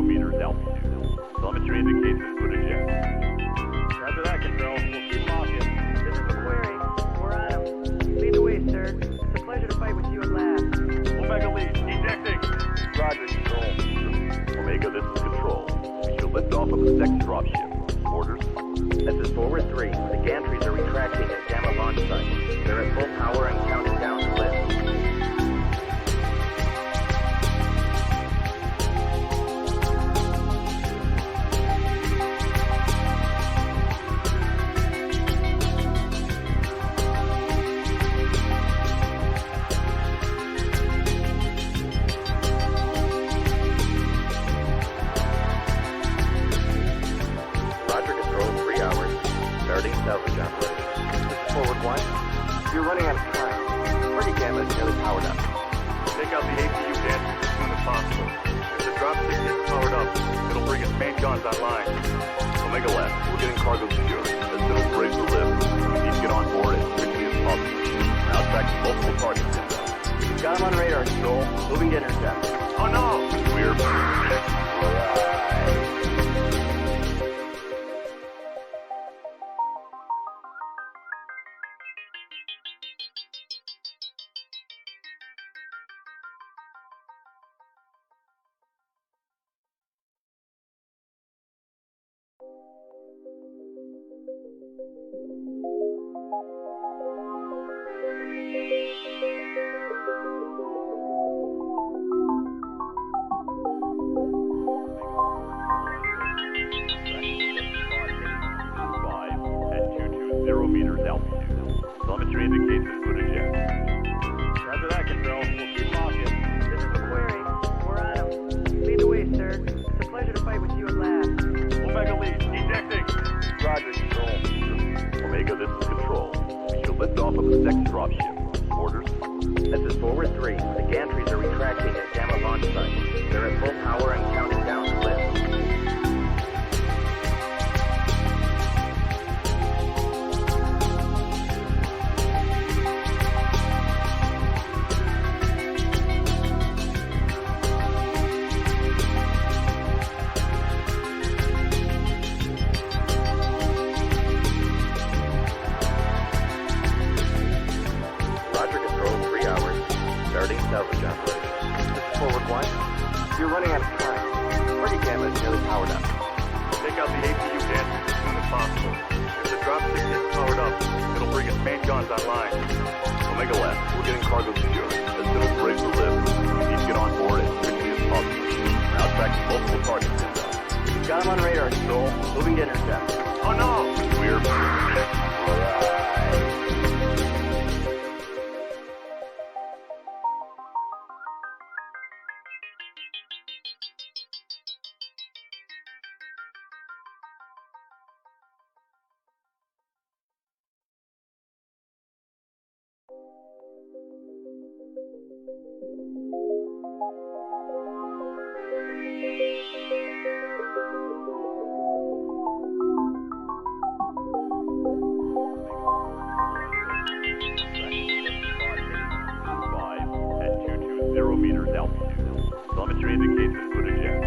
meters altitude. Telemetry indicates input eject. Roger that, Control. We'll keep walking. This is McQuarrie. We're on him. Lead the way, sir. It's a pleasure to fight with you at last. Omega lead, ejecting. Roger, Control. Omega, this is Control. We should lift off of the next dropship. Orders? This is Forward 3. The gantries are retracting at Gamma launch site. They're at full power and counting down to lift. Salvage operation. This is Forward 1. You're running out of time. Party Gamma is nearly powered up. Take out the APU gantries as soon as possible. If the dropship gets powered up, it'll bring its main guns online. Omega left, we're getting cargo secured. As soon as we're ready to lift, we need to get on board as quickly as possible. Now tracking multiple targets inbound. Got him on radar, Control. Moving to intercept. Oh no! We're... meters altitude. Telemetry indicates input eject. Roger that, Control. We'll keep walking. This is McQuarrie. We're on him. Lead the way, sir. It's a pleasure to fight with you at last. Omega lead, ejecting. Roger, Control. Omega, this is Control. We should lift off of the next dropship. Orders? This is Forward 3. The gantries are retracting at Gamma launch site. They're at full power and counting down to lift. Salvage operation. This is Forward 1. You're running out of time. Party Gamma is nearly powered up. Take out the APU gantries as soon as possible. If the dropship gets powered up, it'll bring its main guns online. Omega left, we're getting cargo secured. As soon as we're ready to lift, we need to get on board as quickly as possible. Now tracking multiple targets inbound. Got him on radar, Control. Moving to intercept. Oh no! We're... meters altitude. Telemetry indicates input eject.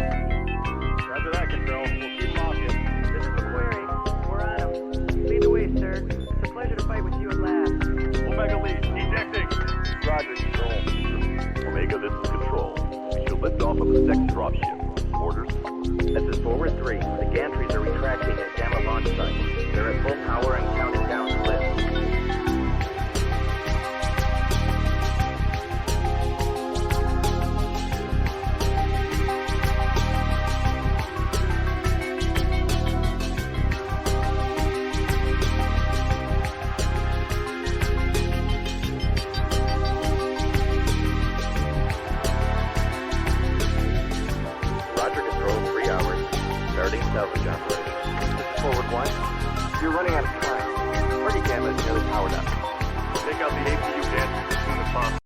Roger that, Control. We'll keep walking. This is McQuarrie. We're on him. Lead the way, sir. It's a pleasure to fight with you at last. Omega lead, ejecting. Roger, Control. Omega, this is Control. We should lift off of the next dropship. Orders? This is Forward 3. The gantries are retracting at Gamma launch site. They're at full power and counting down to lift. Salvage operation. This is Forward 1. You're running out of time. Party Gamma is nearly powered up. Take out the APU gantries as soon as possible.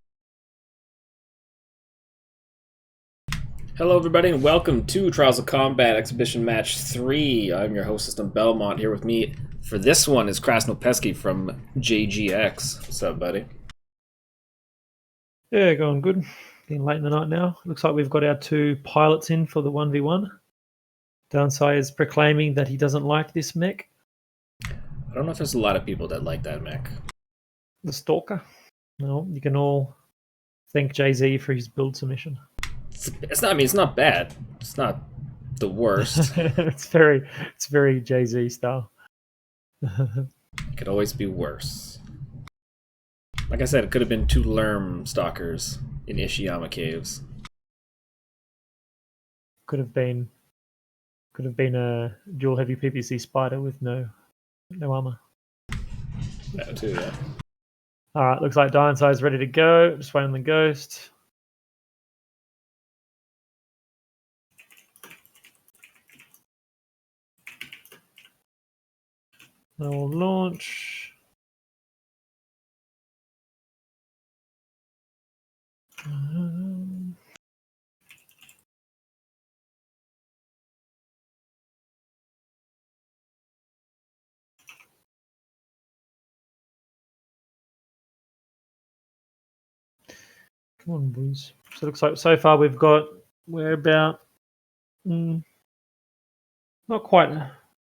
Hello everybody and welcome to Trials of Combat Exhibition Match 3. I'm your host, System Belmont. Here with me for this one is Krasnopesky from JGX. What's up, buddy? Yeah, going good. Getting late in the night now. Looks like we've got our two pilots in for the 1v1. Downside is proclaiming that he doesn't like this mech, I don't know if there's a lot of people that like that mech. the Stalker. No, you can all thank Jay-Z for his build submission. It's not. I mean, it's not bad. It's not the worst. it's very Jay-Z style. It could always be worse. Like I said, it could have been 2 Lerm stalkers in Ishiyama Caves. Could have been a dual heavy PPC spider with no armor. That too, yeah. Alright, looks like Dionside's ready to go. Just waiting on the ghost. I will launch. Come on, boys. So it looks like so far we're about not quite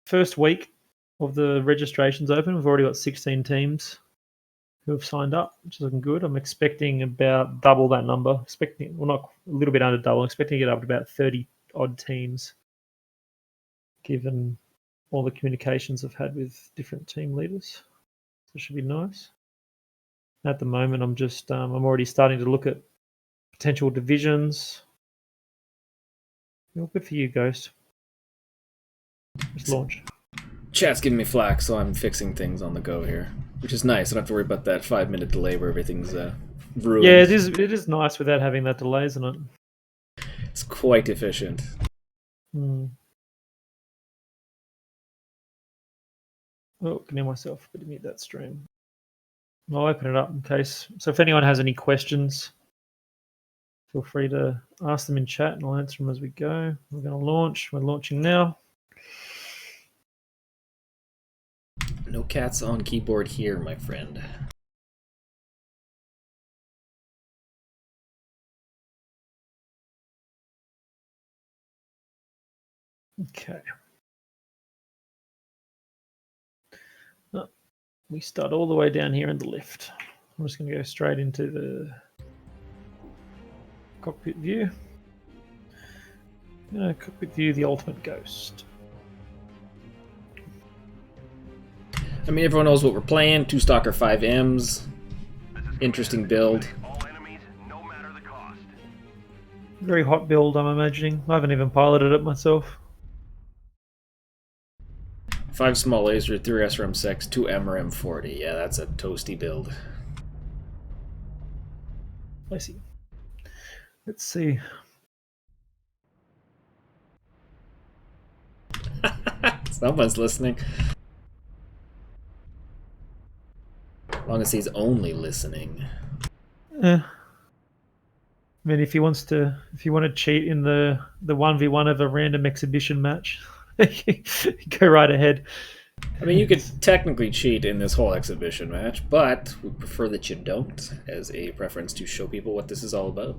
first week of the registrations open. We've already got 16 teams who have signed up, which is looking good. I'm expecting about double that number. Not a little bit under double. I'm expecting to get up to about 30 odd teams, given all the communications I've had with different team leaders. So it should be nice. At the moment, I'm already starting to look at potential divisions. Good for you, Ghost. Just launch. Chat's giving me flack, so I'm fixing things on the go here, which is nice. I don't have to worry about that 5-minute delay where everything's ruined. Yeah, it is nice without having that delay, isn't it? It's quite efficient. Oh, can hear myself, but mute that stream. I'll open it up in case. So if anyone has any questions, feel free to ask them in chat and I'll answer them as we go. We're going to launch. We're launching now. No cats on keyboard here, my friend. Okay. We start all the way down here in the lift. I'm just going to go straight into the cockpit view. Cockpit view, the ultimate ghost. I mean, everyone knows what we're playing. 2 Stalker 5Ms. Interesting build. Very hot build, I'm imagining. I haven't even piloted it myself. 5 small laser, 3 SRM6, 2 MRM 40. Yeah, that's a toasty build. I see. Let's see. Someone's listening. As long as he's only listening. I mean, if you want to cheat in the 1v1 of a random exhibition match, go right ahead. I mean, you could technically cheat in this whole exhibition match, but we prefer that you don't, as a preference to show people what this is all about.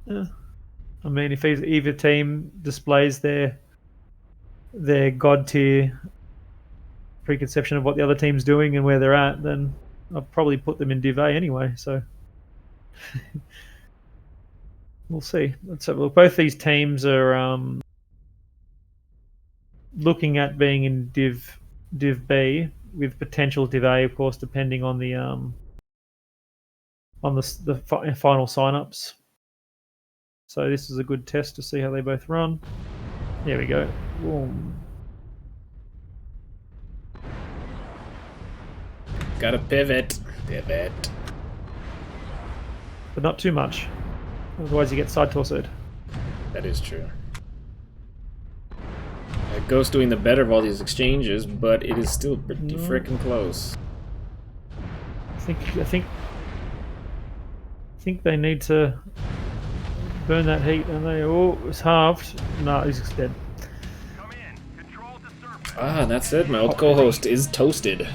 I mean, if either team displays their god tier preconception of what the other team's doing and where they're at, then I'll probably put them in Div A anyway, so we'll see. Let's have a look. Both these teams are looking at being in Div B with potential Div A, of course, depending on the final sign-ups. So this is a good test to see how they both run. There we go. Boom. Gotta pivot. Pivot. But not too much. Otherwise you get side torsoed. That is true. Ghost doing the better of all these exchanges, but it is still pretty freaking close. I think they need to burn that heat, and they it's halved. No, he's dead. Ah, that's it. My old co-host is toasted.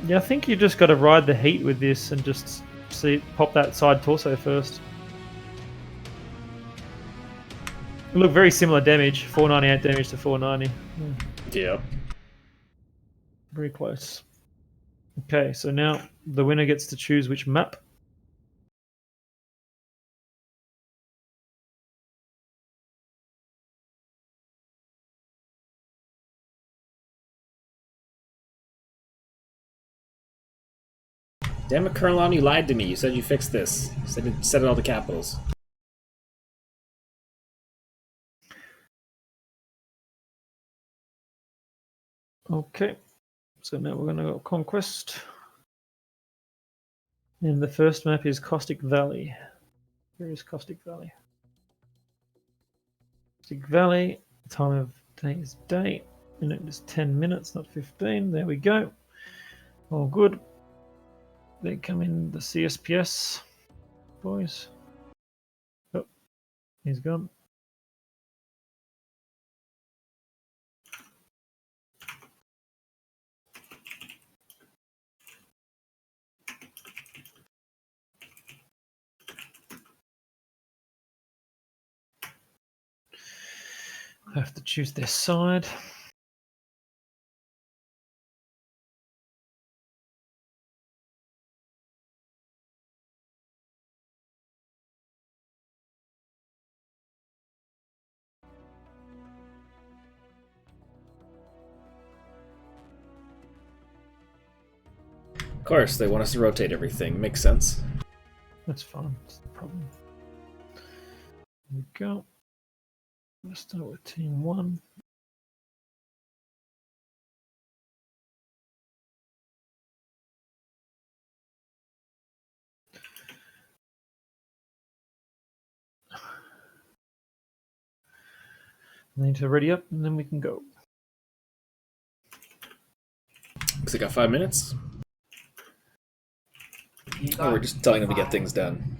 Yeah, I think you just got to ride the heat with this and just pop that side torso first. Look, very similar damage. 498 damage to 490. Yeah. Very close. Okay, so now the winner gets to choose which map. Damn it, Curlon, you lied to me. You said you fixed this. You said you set it all the capitals. Okay, so now we're going to go Conquest. And the first map is Caustic Valley. Where is Caustic Valley? Caustic Valley, time of day is day. And it is 10 minutes, not 15. There we go. All good. They come in the CSPS, boys. Oh, he's gone. I have to choose their side. Of course, they want us to rotate everything. Makes sense. That's fine. That's the problem. Here we go. Let's start with team 1. I need to ready up and then we can go. Looks like I got 5 minutes. Oh, we're just telling them to get things done.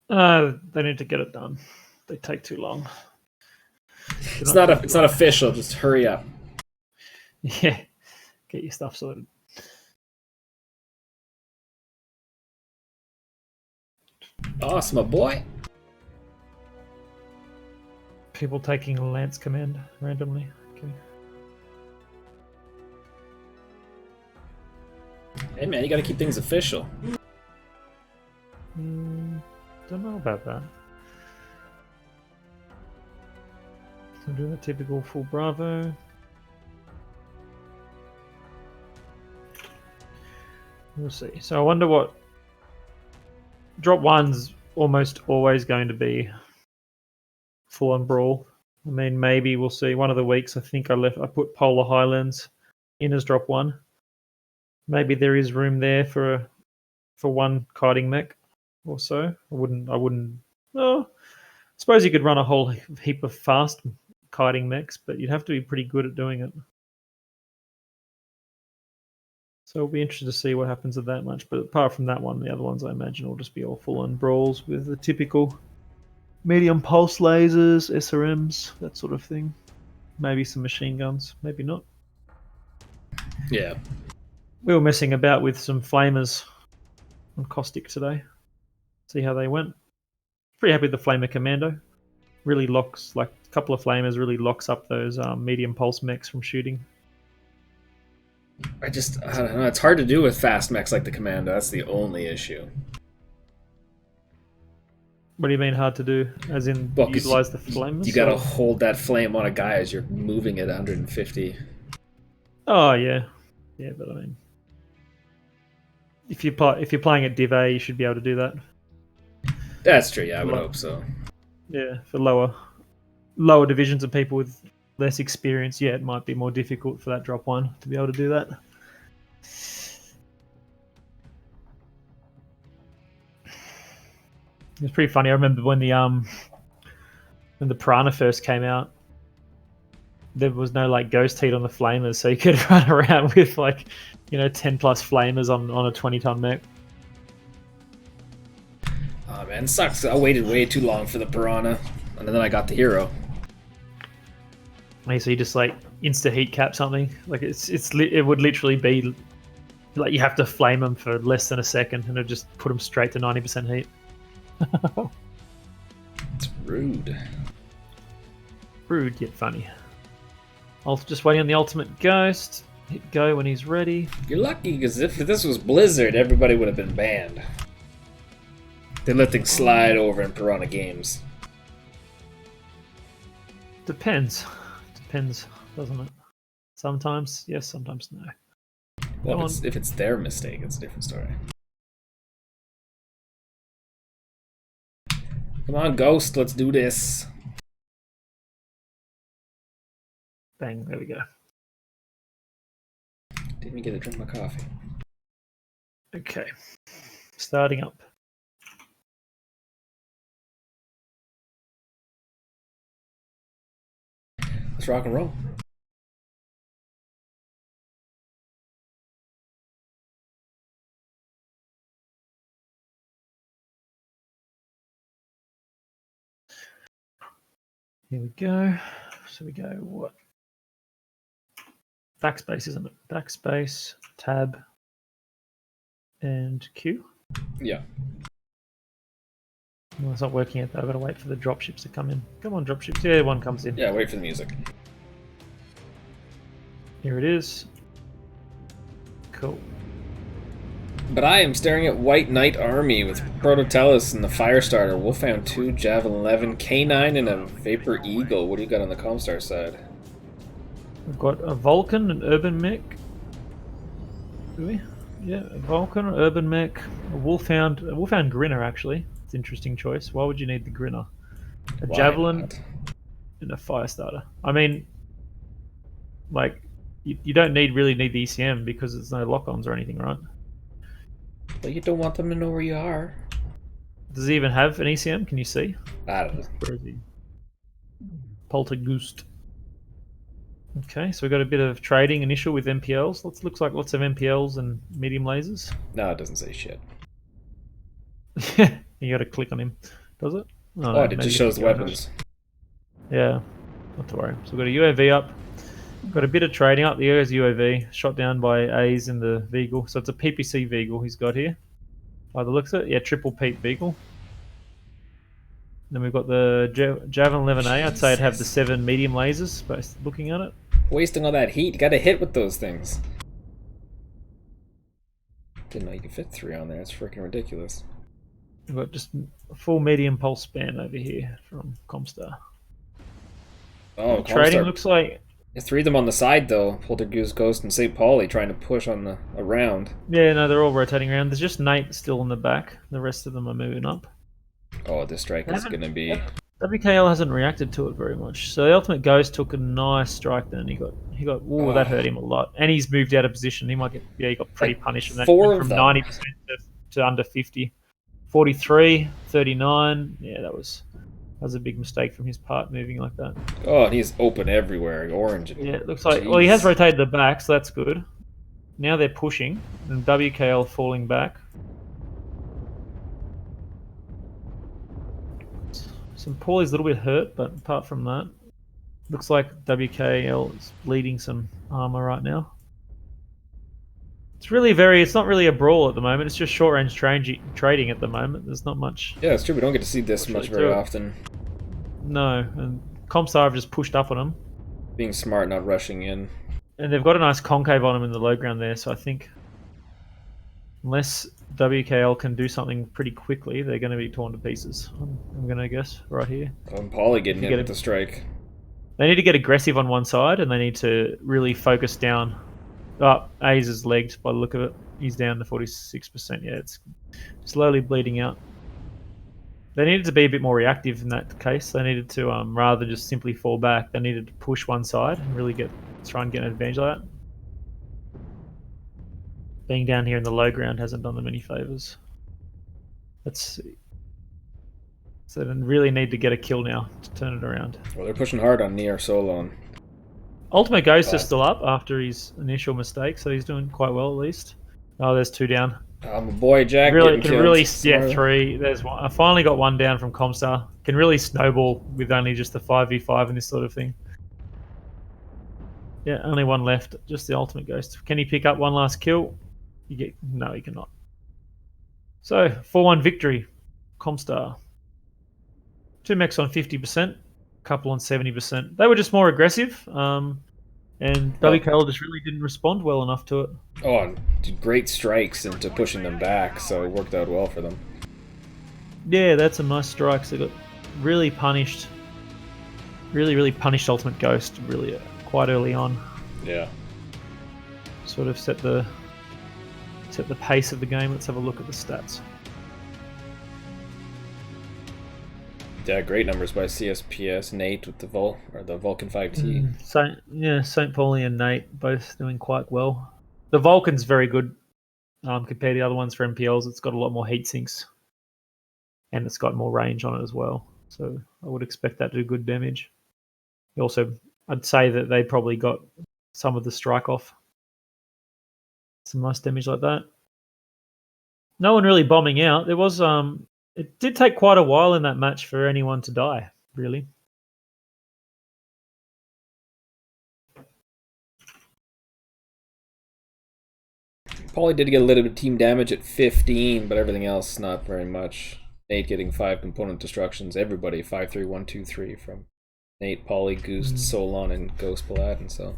They need to get it done. They take too long. It's not official. Just hurry up. Yeah, get your stuff sorted. Awesome, my boy. People taking Lance Command randomly. Okay. Hey man, you gotta keep things official. Don't know about that. I'm doing the typical full Bravo. We'll see. So I wonder what drop 1's almost always going to be full on brawl. I mean, maybe we'll see. One of the weeks, I think I put Polar Highlands in as drop 1. Maybe there is room there for one kiting mech or so. I wouldn't. Oh, I suppose you could run a whole heap of fast kiting mechs, but you'd have to be pretty good at doing it. So we'll be interested to see what happens at that much. But apart from that one, the other ones I imagine will just be all full-on brawls with the typical medium pulse lasers, SRMs, that sort of thing. Maybe some machine guns, maybe not. Yeah. We were messing about with some flamers on Caustic today. See how they went. Pretty happy with the Flamer Commando. Really locks, like a couple of flamers really locks up those medium pulse mechs from shooting. I don't know. It's hard to do with fast mechs like the Commando. That's the only issue. What do you mean hard to do? As in utilize the flamers? You gotta hold that flame on a guy as you're moving at 150. Oh yeah, yeah. But I mean, if you're playing at Div A, you should be able to do that. That's true. Yeah, I would hope so. Yeah, for lower divisions of people with less experience, yeah, it might be more difficult for that drop 1 to be able to do that. It's pretty funny. I remember when the Piranha first came out, there was no like ghost heat on the flamers, so you could run around with 10 plus flamers on a 20-ton mech. Oh man, it sucks. I waited way too long for the Piranha, and then I got the hero. So you just insta heat cap something. It would literally be like you have to flame them for less than a second, and it'll just put them straight to 90% heat. It's Rude. Rude yet funny. Just waiting on the ultimate ghost. Hit go when he's ready. You're lucky, because if this was Blizzard, everybody would have been banned. They let things slide over in Piranha Games. Depends. Depends, doesn't it? Sometimes yes, sometimes no. Well, if it's their mistake, it's a different story. Come on, Ghost, let's do this. Bang, there we go. Didn't even get to drink my coffee. Okay. Starting up. Let's rock and roll. Here we go. So we go what? Backspace, isn't it? Backspace, tab, and Q. Yeah. Well, it's not working yet though. I've got to wait for the dropships to come in. Come on, dropships. Yeah, one comes in. Yeah, wait for the music. Here it is. Cool. But I am staring at White Knight Army with Prototellus and the Firestarter, Wolfhound 2, Javelin 11, K9, and a Vapor Eagle. What do you got on the Comstar side? We've got a Vulcan, an Urban Mech. Do we? Yeah, a Vulcan, an Urban Mech, a Wolfhound Grinner actually. It's an interesting choice. Why would you need the Grinner? A Why Javelin not? and a Firestarter. I mean, like, you don't really need the ECM because there's no lock-ons or anything, right? But you don't want them to know where you are. Does he even have an ECM? Can you see? I don't know. Where is he? Poltergeist. Okay, so we've got a bit of trading initial with MPLs. Looks like lots of MPLs and medium lasers. No, it doesn't say shit. You got to click on him, does it? Oh, no, it maybe just shows the you can't. weapons. Yeah, not to worry. So we've got a UAV up. Got a bit of trading up. There's UAV shot down by A's in the Vehicle. So it's a PPC Vehicle he's got here. By the looks of it, yeah, triple Pete Vehicle. Then we've got the Javelin 11A. I'd say it'd have the 7 medium lasers, but looking at it. Wasting all that heat. You gotta hit with those things. Didn't know you could fit 3 on there. It's freaking ridiculous. We've got just a full medium pulse span over here from Comstar. Oh, Trading Comstar. looks like... There's 3 of them on the side, though. Poltergeist, Ghost, and St. Pauli trying to push on the around. Yeah, no, they're all rotating around. There's just Nate still in the back. The rest of them are moving up. Oh, this strike is gonna be... WKL hasn't reacted to it very much. So the Ultimate Ghost took a nice strike then. He got ooh, that hurt him a lot. And he's moved out of position. He might get, yeah, he got pretty Like punished from that. 4 of From them. 90% to under 50. 43, 39. Yeah, that was a big mistake from his part, moving like that. Oh, and he's open everywhere. Orange. Yeah, it looks like... Well, he has rotated the back, so that's good. Now they're pushing, and WKL falling back. So Paulie's a little bit hurt, but apart from that, looks like WKL is bleeding some armor right now. It's not really a brawl at the moment. It's just short range trading at the moment. There's not much. Yeah, it's true. We don't get to see this much very often. No, and Comstar have just pushed up on them. Being smart, not rushing in. And they've got a nice concave on them in the low ground there, so I think unless WKL can do something pretty quickly, they're going to be torn to pieces. I'm going to guess right here. And Pauli getting hit with the strike. They need to get aggressive on one side, and they need to really focus down. Oh, A's is legged by the look of it. He's down to 46%. Yeah, it's slowly bleeding out. They needed to be a bit more reactive in that case. They needed to, rather than just simply fall back, they needed to push one side and really try and get an advantage of that. Being down here in the low ground hasn't done them any favours. Let's see. So they really need to get a kill now to turn it around. Well, they're pushing hard on Nier Solon. Ultimate Ghost is still up after his initial mistake, so he's doing quite well at least. Oh, there's 2 down. My boy Jack Really, getting can really, killed. yeah, 3. There's 1. I finally got 1 down from Comstar. Can really snowball with only just the 5v5 and this sort of thing. Yeah, only 1 left. Just the Ultimate Ghost. Can he pick up 1 last kill? No, he cannot. So 4-1 victory, Comstar. 2 mechs on 50%, a couple on 70%. They were just more aggressive, and WKA just really didn't respond well enough to it. Oh, and did great strikes into pushing them back, so it worked out well for them. Yeah, that's some nice strikes. They got really punished. Really punished Ultimate Ghost really quite early on. Yeah. Sort of set the pace of the game. Let's have a look at the stats. Yeah, great numbers by CSPS. Nate with the Vulcan 5T. St. Pauli and Nate both doing quite well. The Vulcan's very good compared to the other ones for MPLs. It's got a lot more heat sinks, and it's got more range on it as well. So I would expect that to do good damage. Also, I'd say that they probably got some of the strike off. Some nice damage like that. No one really bombing out. There was it did take quite a while in that match for anyone to die, really. Paulie did get a little bit of team damage at 15, but everything else not very much. Nate getting 5 component destructions. Everybody 5, 3, 1, 2, 3 from Nate, Paulie, Goost, Solon, and Ghost Paladin. So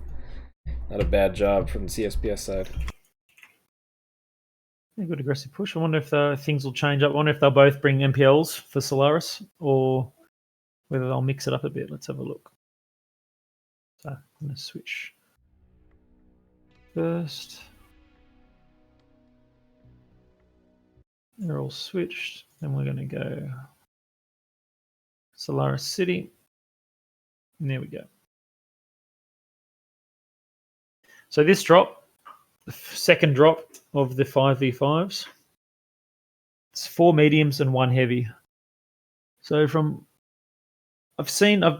not a bad job from the CSPS side. A good aggressive push. I wonder if things will change up. I wonder if they'll both bring MPLs for Solaris or whether they'll mix it up a bit. Let's have a look. So I'm going to switch first. They're all switched. Then we're going to go Solaris City. And there we go. So this drop, the second drop of the 5v5s, it's 4 mediums and 1 heavy. So I've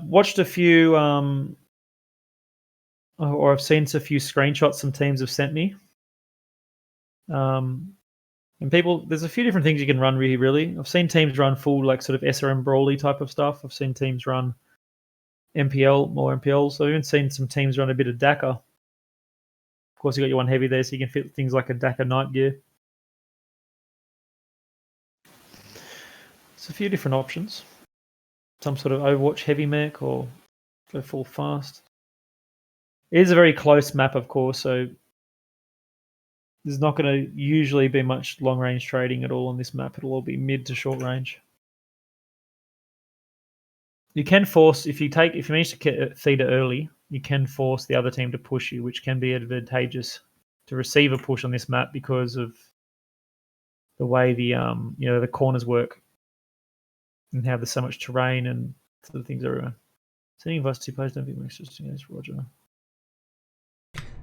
watched a few, or I've seen a few screenshots some teams have sent me. And people, there's a few different things you can run really. I've seen teams run full like sort of SRM brawly type of stuff. I've seen teams run more MPL. So I've even seen some teams run a bit of DACA. Of course, you got your 1 heavy there, so you can fit things like a DACA night gear. It's a few different options. Some sort of Overwatch heavy mech or go full fast. It is a very close map, of course, so there's not going to usually be much long range trading at all on this map. It'll all be mid to short range. You can force if you manage to feed it early, you can force the other team to push you, which can be advantageous to receive a push on this map because of the way the corners work and how there's so much terrain and sort of things everywhere. Sending advice to players don't be mixed against Roger.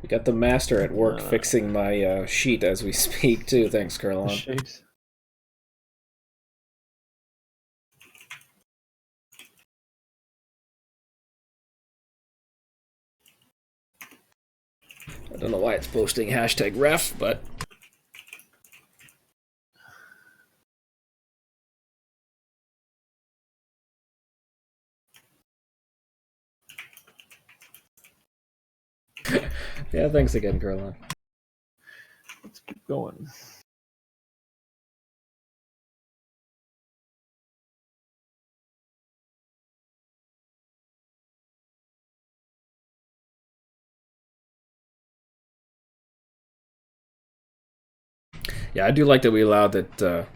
We got the master at work fixing my sheet as we speak too. Thanks, Caroline. Sheet. I don't know why it's posting #ref, but yeah, thanks again, Caroline. Let's keep going. Yeah, I do like that we allowed that,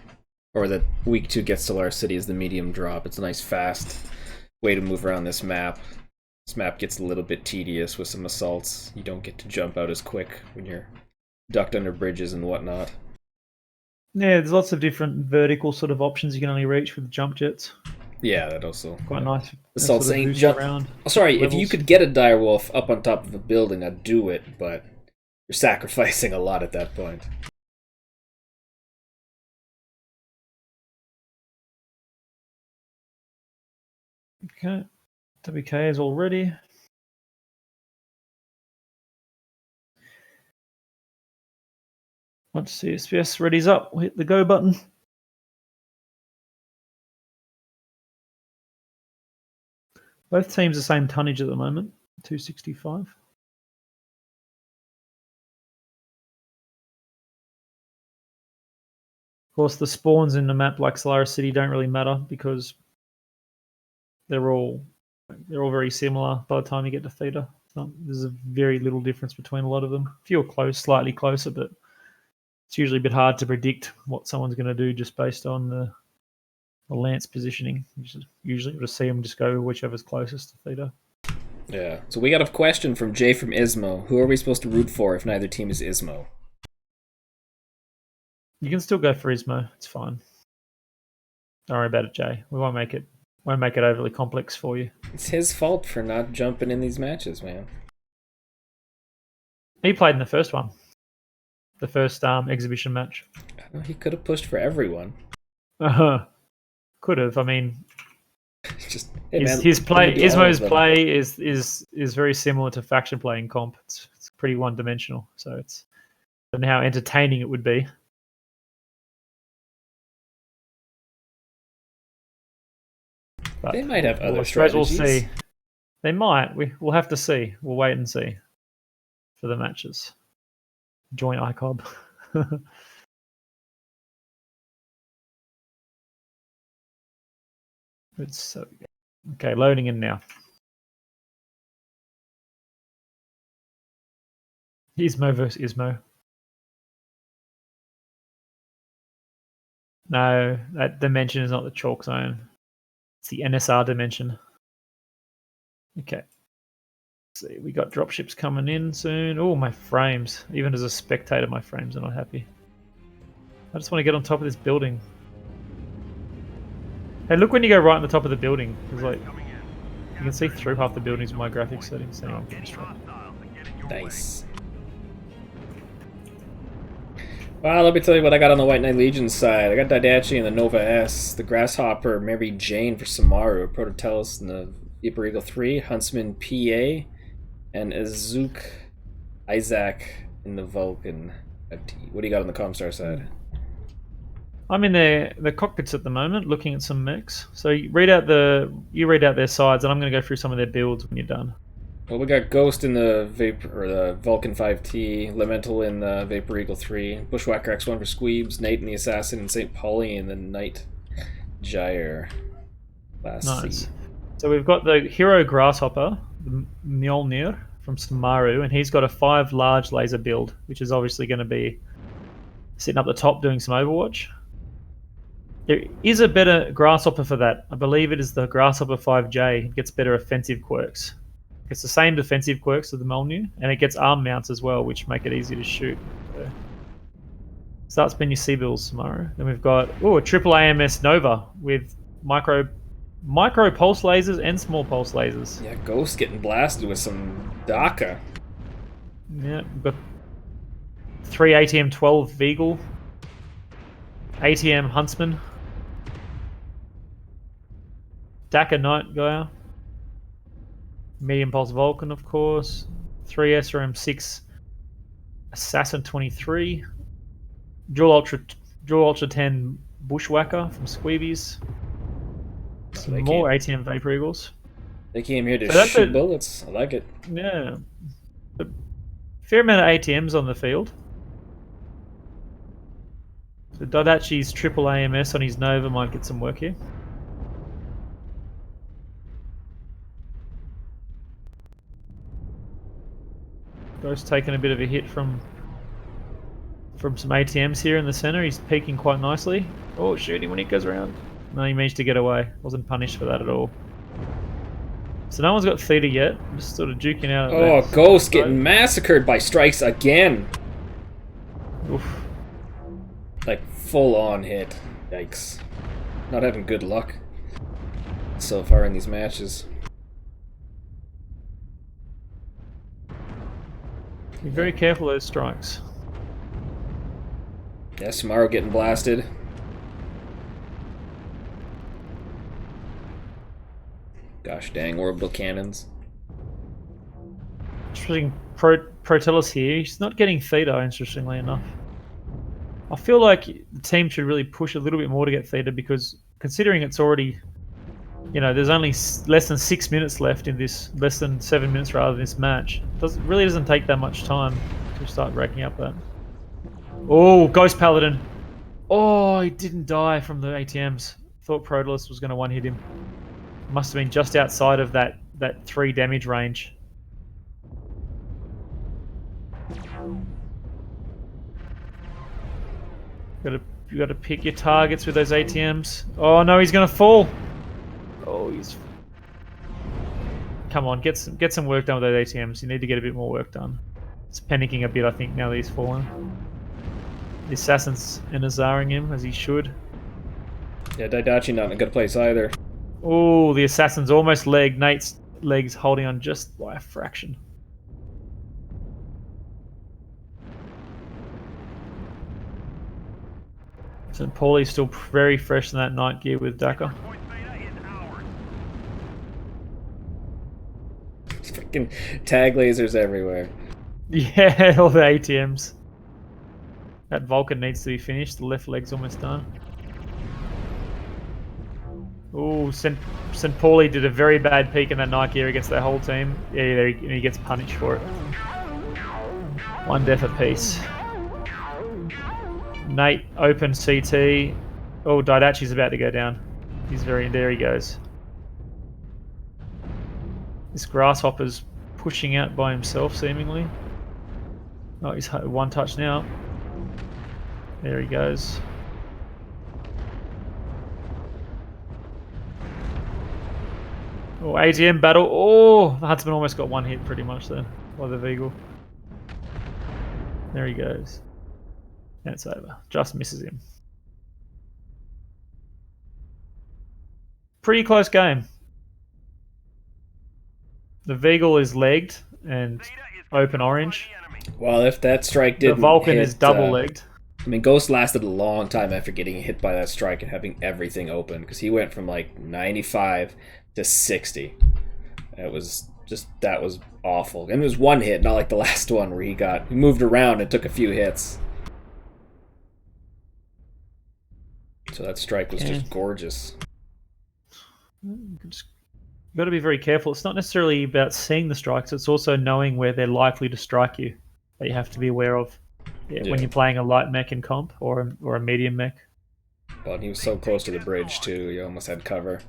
or that week 2 gets Solaris City as the medium drop. It's a nice, fast way to move around this map. This map gets a little bit tedious with some assaults. You don't get to jump out as quick when you're ducked under bridges and whatnot. Yeah, there's lots of different vertical sort of options you can only reach with the jump jets. Yeah, that also. Quite nice. Assaults sort of ain't boost jump. around Sorry, if levels. you could get a direwolf up on top of a building, I'd do it, but you're sacrificing a lot at that point. Okay. WKA is all ready. Once CSPS ready's up, we'll hit the go button. Both teams the same tonnage at the moment, 265. Of course, the spawns in the map like Solaris City don't really matter because they're all very similar by the time you get to Theta. There's a very little difference between a lot of them. A few are close, slightly closer, but it's usually a bit hard to predict what someone's going to do just based on the lance positioning. Usually you'll just see them just go whichever's closest to Theta. Yeah. So we got a question from Jay from Ismo. Who are we supposed to root for if neither team is Ismo? You can still go for Ismo. It's fine. Don't worry about it, Jay. We won't make it overly complex for you. It's his fault for not jumping in these matches, man. He played in the first one. The first exhibition match. Well, he could have pushed for everyone. Could have. I mean, just hey, man, his play, Ismo's play is very similar to faction play in comp. It's pretty one-dimensional. So it's and how entertaining it would be. But they might have other strategies. We'll see. They might. We'll have to see. We'll wait and see for the matches. Join ICOB. It's okay. Loading in now. Ismo versus Ismo. No, that dimension is not the chalk zone. It's the NSR dimension. Okay. Let's see, we got dropships coming in soon. Oh, my frames. Even as a spectator, my frames are not happy. I just want to get on top of this building. Hey, look when you go right on the top of the building. It's like you can see through half the buildings with my graphics settings. So I'm getting straight. Nice. Well, let me tell you what I got on the White Knight Legion side. I got Didachi and the Nova S, the Grasshopper, Mary Jane for Samaru, Prototellus and the Viper Eagle 3, Huntsman PA, and Azuk Isaac in the Vulcan. What do you got on the Comstar side? I'm in the cockpits at the moment, looking at some mechs. So you read out their sides, and I'm going to go through some of their builds when you're done. Well, we got Ghost in the the Vulcan 5T, Elemental in the Vapor Eagle 3, Bushwhacker X1 for Squeebs, Nate and the Assassin, and St. Pauli in the Night Gyre. Nice. So we've got the Hero Grasshopper, the Mjolnir from Samaru, and he's got a 5 large laser build, which is obviously going to be sitting up the top doing some Overwatch. There is a better Grasshopper for that. I believe it is the Grasshopper 5J. It gets better offensive quirks. It's the same defensive quirks of the Mjolnir, and it gets arm mounts as well, which make it easy to shoot. So that's been your C-Bills, Samaru. Then we've got a triple AMS Nova with micro pulse lasers and small pulse lasers. Yeah, Ghost getting blasted with some DACA. Yeah, we've got 3 ATM 12 Veagle, ATM Huntsman, DACA Night Gaia, medium pulse Vulcan, of course, 3 SRM 6 Assassin 23, Dual Ultra 10 Bushwhacker from Squeebies. Some more ATM Vapor Eagles. They came here to shoot bullets. I like it. Yeah. A fair amount of ATMs on the field. So Didachi's triple AMS on his Nova might get some work here. Ghost taking a bit of a hit from some ATMs here in the center. He's peeking quite nicely. Oh, shoot him when he goes around. No, he managed to get away. Wasn't punished for that at all. So no one's got Theta yet. I'm just sort of duking out. Oh, Ghost getting massacred by strikes again. Oof. Like full on hit. Yikes. Not having good luck so far in these matches. Be very careful of those strikes. Yeah, Samaru getting blasted. Gosh dang, orbital cannons. Interesting. Protellus here. He's not getting Theta, interestingly enough. I feel like the team should really push a little bit more to get Theta because considering it's already, there's only less than 6 minutes left in this, less than 7 minutes rather in this match. Really doesn't take that much time to start racking up that. Oh, Ghost Paladin. Oh, he didn't die from the ATMs. Thought Protellus was going to one-hit him. Must have been just outside of that 3 damage range. You gotta pick your targets with those ATMs. Oh no, he's gonna fall. Oh, he's. Come on, get some work done with those ATMs. You need to get a bit more work done. It's panicking a bit, I think, now that he's fallen. The assassin's Inazaring him as he should. Yeah, Daidachi not in a good place either. Oh, the assassin's almost legged. Nate's legs holding on just by a fraction. St. Paulie's still very fresh in that night gear with Daka. Freaking tag lasers everywhere. Yeah, all the ATMs. That Vulcan needs to be finished. The left leg's almost done. Oh, St. Paulie did a very bad peek in that night gear against their whole team. Yeah, there he gets punished for it. 1 death apiece. Nate open CT. Oh, Daidachi's about to go down. There he goes. This grasshopper's pushing out by himself, seemingly. Oh, he's 1 touch now. There he goes. Oh, ATM battle. Oh, the Huntsman almost got 1 hit pretty much there by the Veagle. There he goes. And it's over. Just misses him. Pretty close game. The Veagle is legged and open orange. Well, if that strike didn't The Vulcan hit, is double legged. I mean, Ghost lasted a long time after getting hit by that strike and having everything open, because he went from like 95 to 60. That was awful. And it was 1 hit, not like the last one where he moved around and took a few hits. So that strike was just gorgeous. You've got to be very careful. It's not necessarily about seeing the strikes, it's also knowing where they're likely to strike you that you have to be aware of when you're playing a light mech in comp or a medium mech. Well, and he was so close to the bridge too, you almost had cover.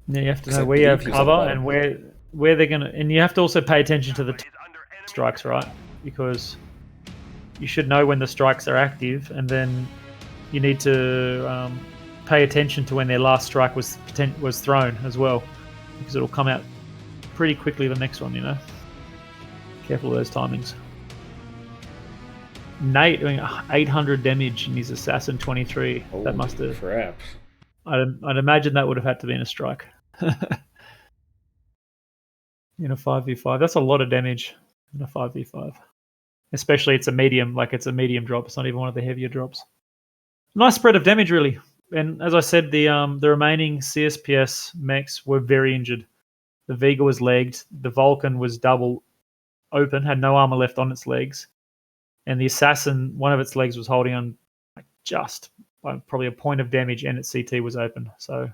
Yeah, you have to know where you have cover and where they're gonna, and you have to also pay attention to the strikes, right? Because you should know when the strikes are active, and then you need to pay attention to when their last strike was thrown as well, because it'll come out pretty quickly the next one, you know. Careful of those timings. Nate doing 800 damage in his Assassin 23. Oh, that must have. Crap. I'd imagine that would have had to be in a strike. In a 5v5. That's a lot of damage in a 5v5. Especially it's a medium drop. It's not even one of the heavier drops. Nice spread of damage, really. And as I said, the remaining CSPS mechs were very injured. The Vega was legged. The Vulcan was double open, had no armor left on its legs. And the Assassin, one of its legs was holding on just by probably a point of damage, and its CT was open. So,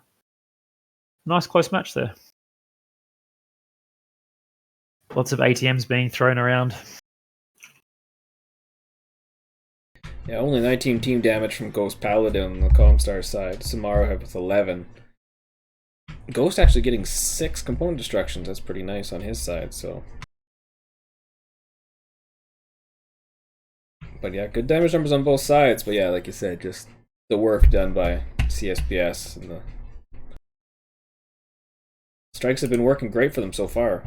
nice close match there. Lots of ATMs being thrown around. Yeah, only 19 team damage from Ghost Paladin on the Comstar side. Samara with 11. Ghost actually getting 6 component destructions. That's pretty nice on his side, so. But yeah, good damage numbers on both sides. But yeah, like you said, just the work done by CSPS. And the strikes have been working great for them so far.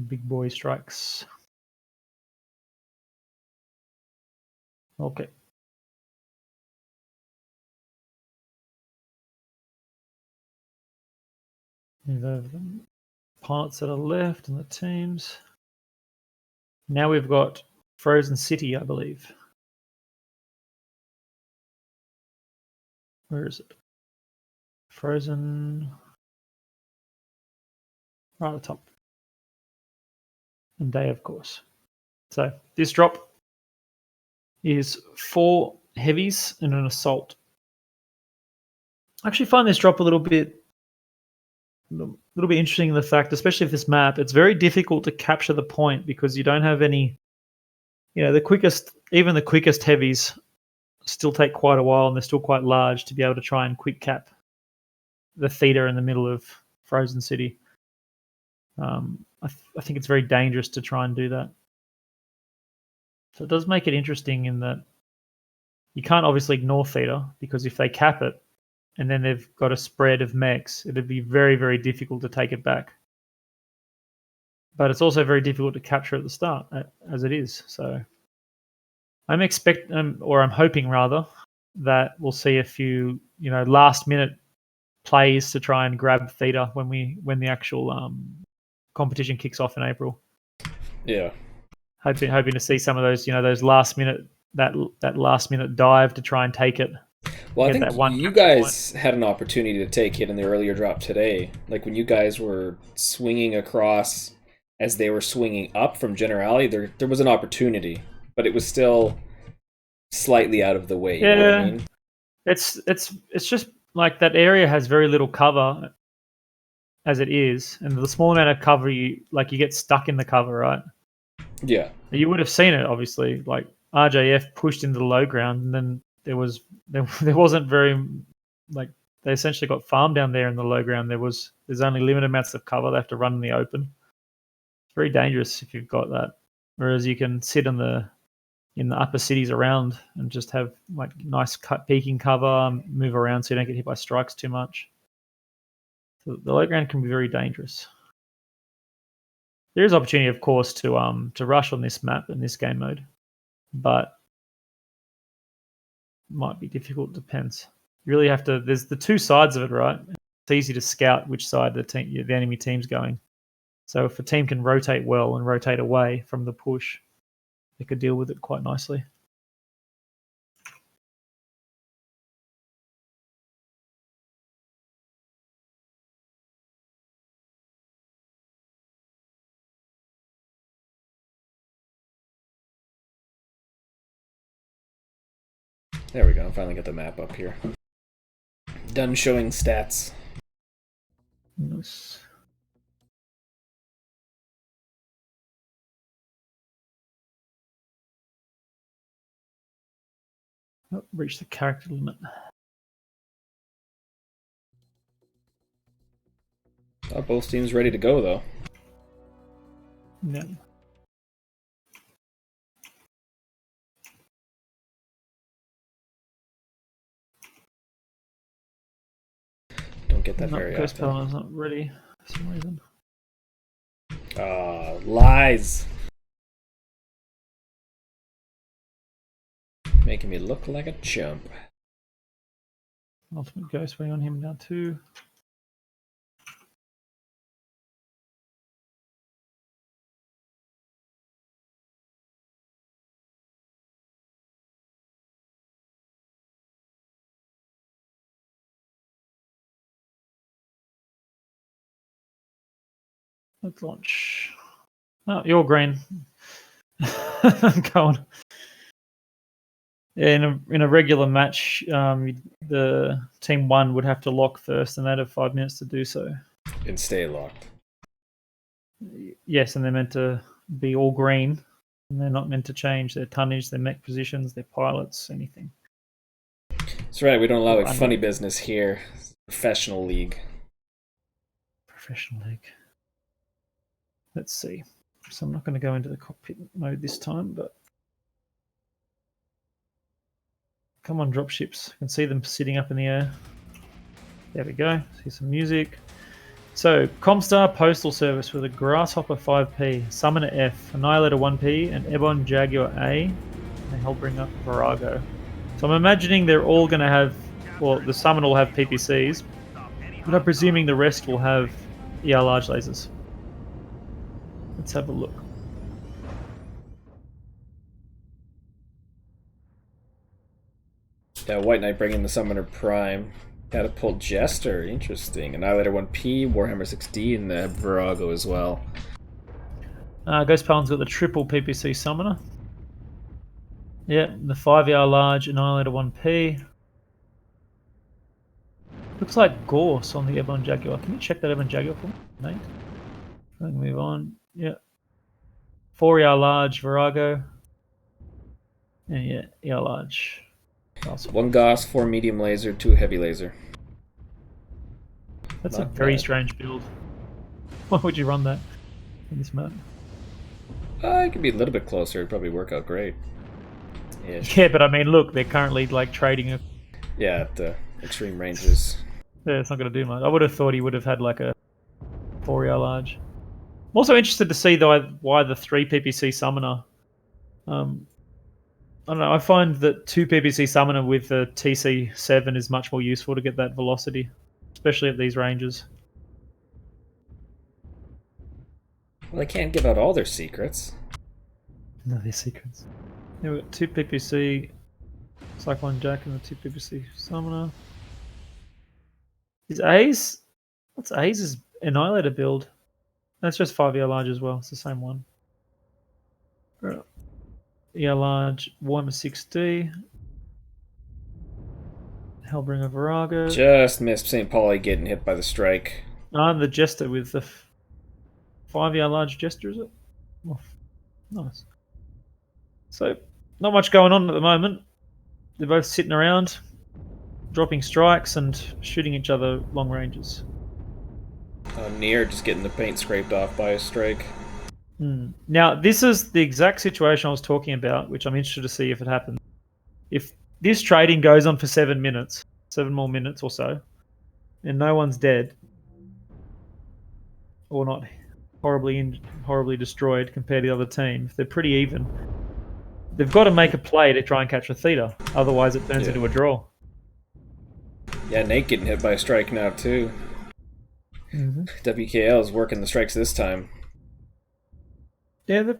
Big boy strikes. Okay. The pilots that are left and the teams. Now we've got Frozen City, I believe. Where is it? Frozen. Right at the top. And Day, of course. So this drop is 4 heavies and an assault. I actually find this drop a little bit interesting in the fact, especially with this map, it's very difficult to capture the point because you don't have any, the quickest heavies still take quite a while, and they're still quite large to be able to try and quick cap the theta in the middle of Frozen City. I think it's very dangerous to try and do that. So it does make it interesting in that you can't obviously ignore theta, because if they cap it and then they've got a spread of mechs, it'd be very, very difficult to take it back. But it's also very difficult to capture at the start, as it is. So I'm hoping rather, that we'll see a few, last minute plays to try and grab theta when the actual competition kicks off in April. Yeah. Hoping to see some of those, those last minute that last minute dive to try and take it. Well, I think you guys had an opportunity to take it in the earlier drop today. Like when you guys were swinging across as they were swinging up from Generali, there was an opportunity, but it was still slightly out of the way. You know what I mean? It's just like that area has very little cover as it is, and the small amount of cover you get stuck in the cover, right? Yeah. You would have seen it, obviously. Like RJF pushed into the low ground, and then there wasn't very, like, they essentially got farmed down there in the low ground. There's only limited amounts of cover. They have to run in the open. It's very dangerous if you've got that. Whereas you can sit in the upper cities around and just have like nice peaking cover, move around so you don't get hit by strikes too much. So the low ground can be very dangerous. There is opportunity, of course, to rush on this map in this game mode, but it might be difficult. Depends. You really have to. There's the two sides of it, right? It's easy to scout which side the enemy team's going. So if a team can rotate well and rotate away from the push, they could deal with it quite nicely. There we go. Finally got the map up here. Done showing stats. Nice. Oh, reach the character limit. Oh, both teams ready to go, though. Yeah. Don't get that very Ghost often. Paladin's not ready for some reason. Lies. Making me look like a chump. Ultimate Ghost waiting on him now too. Let's launch. Oh, you're green. Go on. Yeah, in a regular match, the team one would have to lock first, and they'd have 5 minutes to do so. And stay locked. Yes, and they're meant to be all green, and they're not meant to change their tonnage, their mech positions, their pilots, anything. That's right. We don't allow like funny business here. It's a professional league. Professional league. Let's see. So I'm not going to go into the cockpit mode this time, but come on, dropships. I can see them sitting up in the air. There we go. See some music. So, Comstar Postal Service with a Grasshopper 5P, Summoner F, Annihilator 1P, and Ebon Jaguar A. And they help bring up Virago. So I'm imagining they're all going to have, well, the Summoner will have PPCs, but I'm presuming the rest will have ER large lasers. Let's have a look. Yeah, White Knight bringing the Summoner Prime. Catapult Jester, interesting. Annihilator 1P, Warhammer 6D, and the Virago as well. Ghost Paladin's got the triple PPC Summoner. Yeah, the 5ER large Annihilator 1P. Looks like Gorse on the Ebon Jaguar. Can you check that Ebon Jaguar for me, mate? I think move on. Yeah. 4ER large Virago. And yeah, ER large. Awesome. 1 Gauss, 4 medium laser, 2 heavy laser. That's Not a very bad. strange build. Why would you run that in this map? It could be a little bit closer. It'd probably work out great. Ish. Yeah, but I mean, look, they're currently like trading. Yeah, at the extreme ranges. Yeah, it's not going to do much. I would have thought he would have had like a 4 large. I'm also interested to see though why the 3 PPC summoner. I don't know. I find that 2 PPC summoner with the TC7 is much more useful to get that velocity, especially at these ranges. Well, they can't give out all their secrets. No, they're secrets. Yeah, we've got 2 PPC Cyclone Jack and the 2 PPC summoner. Is A's? What's A's Annihilator build? That's just 5 large as well. It's the same one. ER large, Warhammer 6D. Hellbringer Virago. Just missed St. Pauli getting hit by the strike. I'm the Jester with the 5 large Jester, is it? Oh, nice. So, not much going on at the moment. They're both sitting around, dropping strikes and shooting each other long ranges. Near just getting the paint scraped off by a strike. Now, this is the exact situation I was talking about, which I'm interested to see if it happens. If this trading goes on for 7 minutes, 7 more minutes or so, and no one's dead, or not horribly destroyed compared to the other team, if they're pretty even, they've got to make a play to try and catch a theta. Otherwise, it turns into a draw. Yeah, Nate getting hit by a strike now, too. WKA is working the strikes this time. Yeah, they're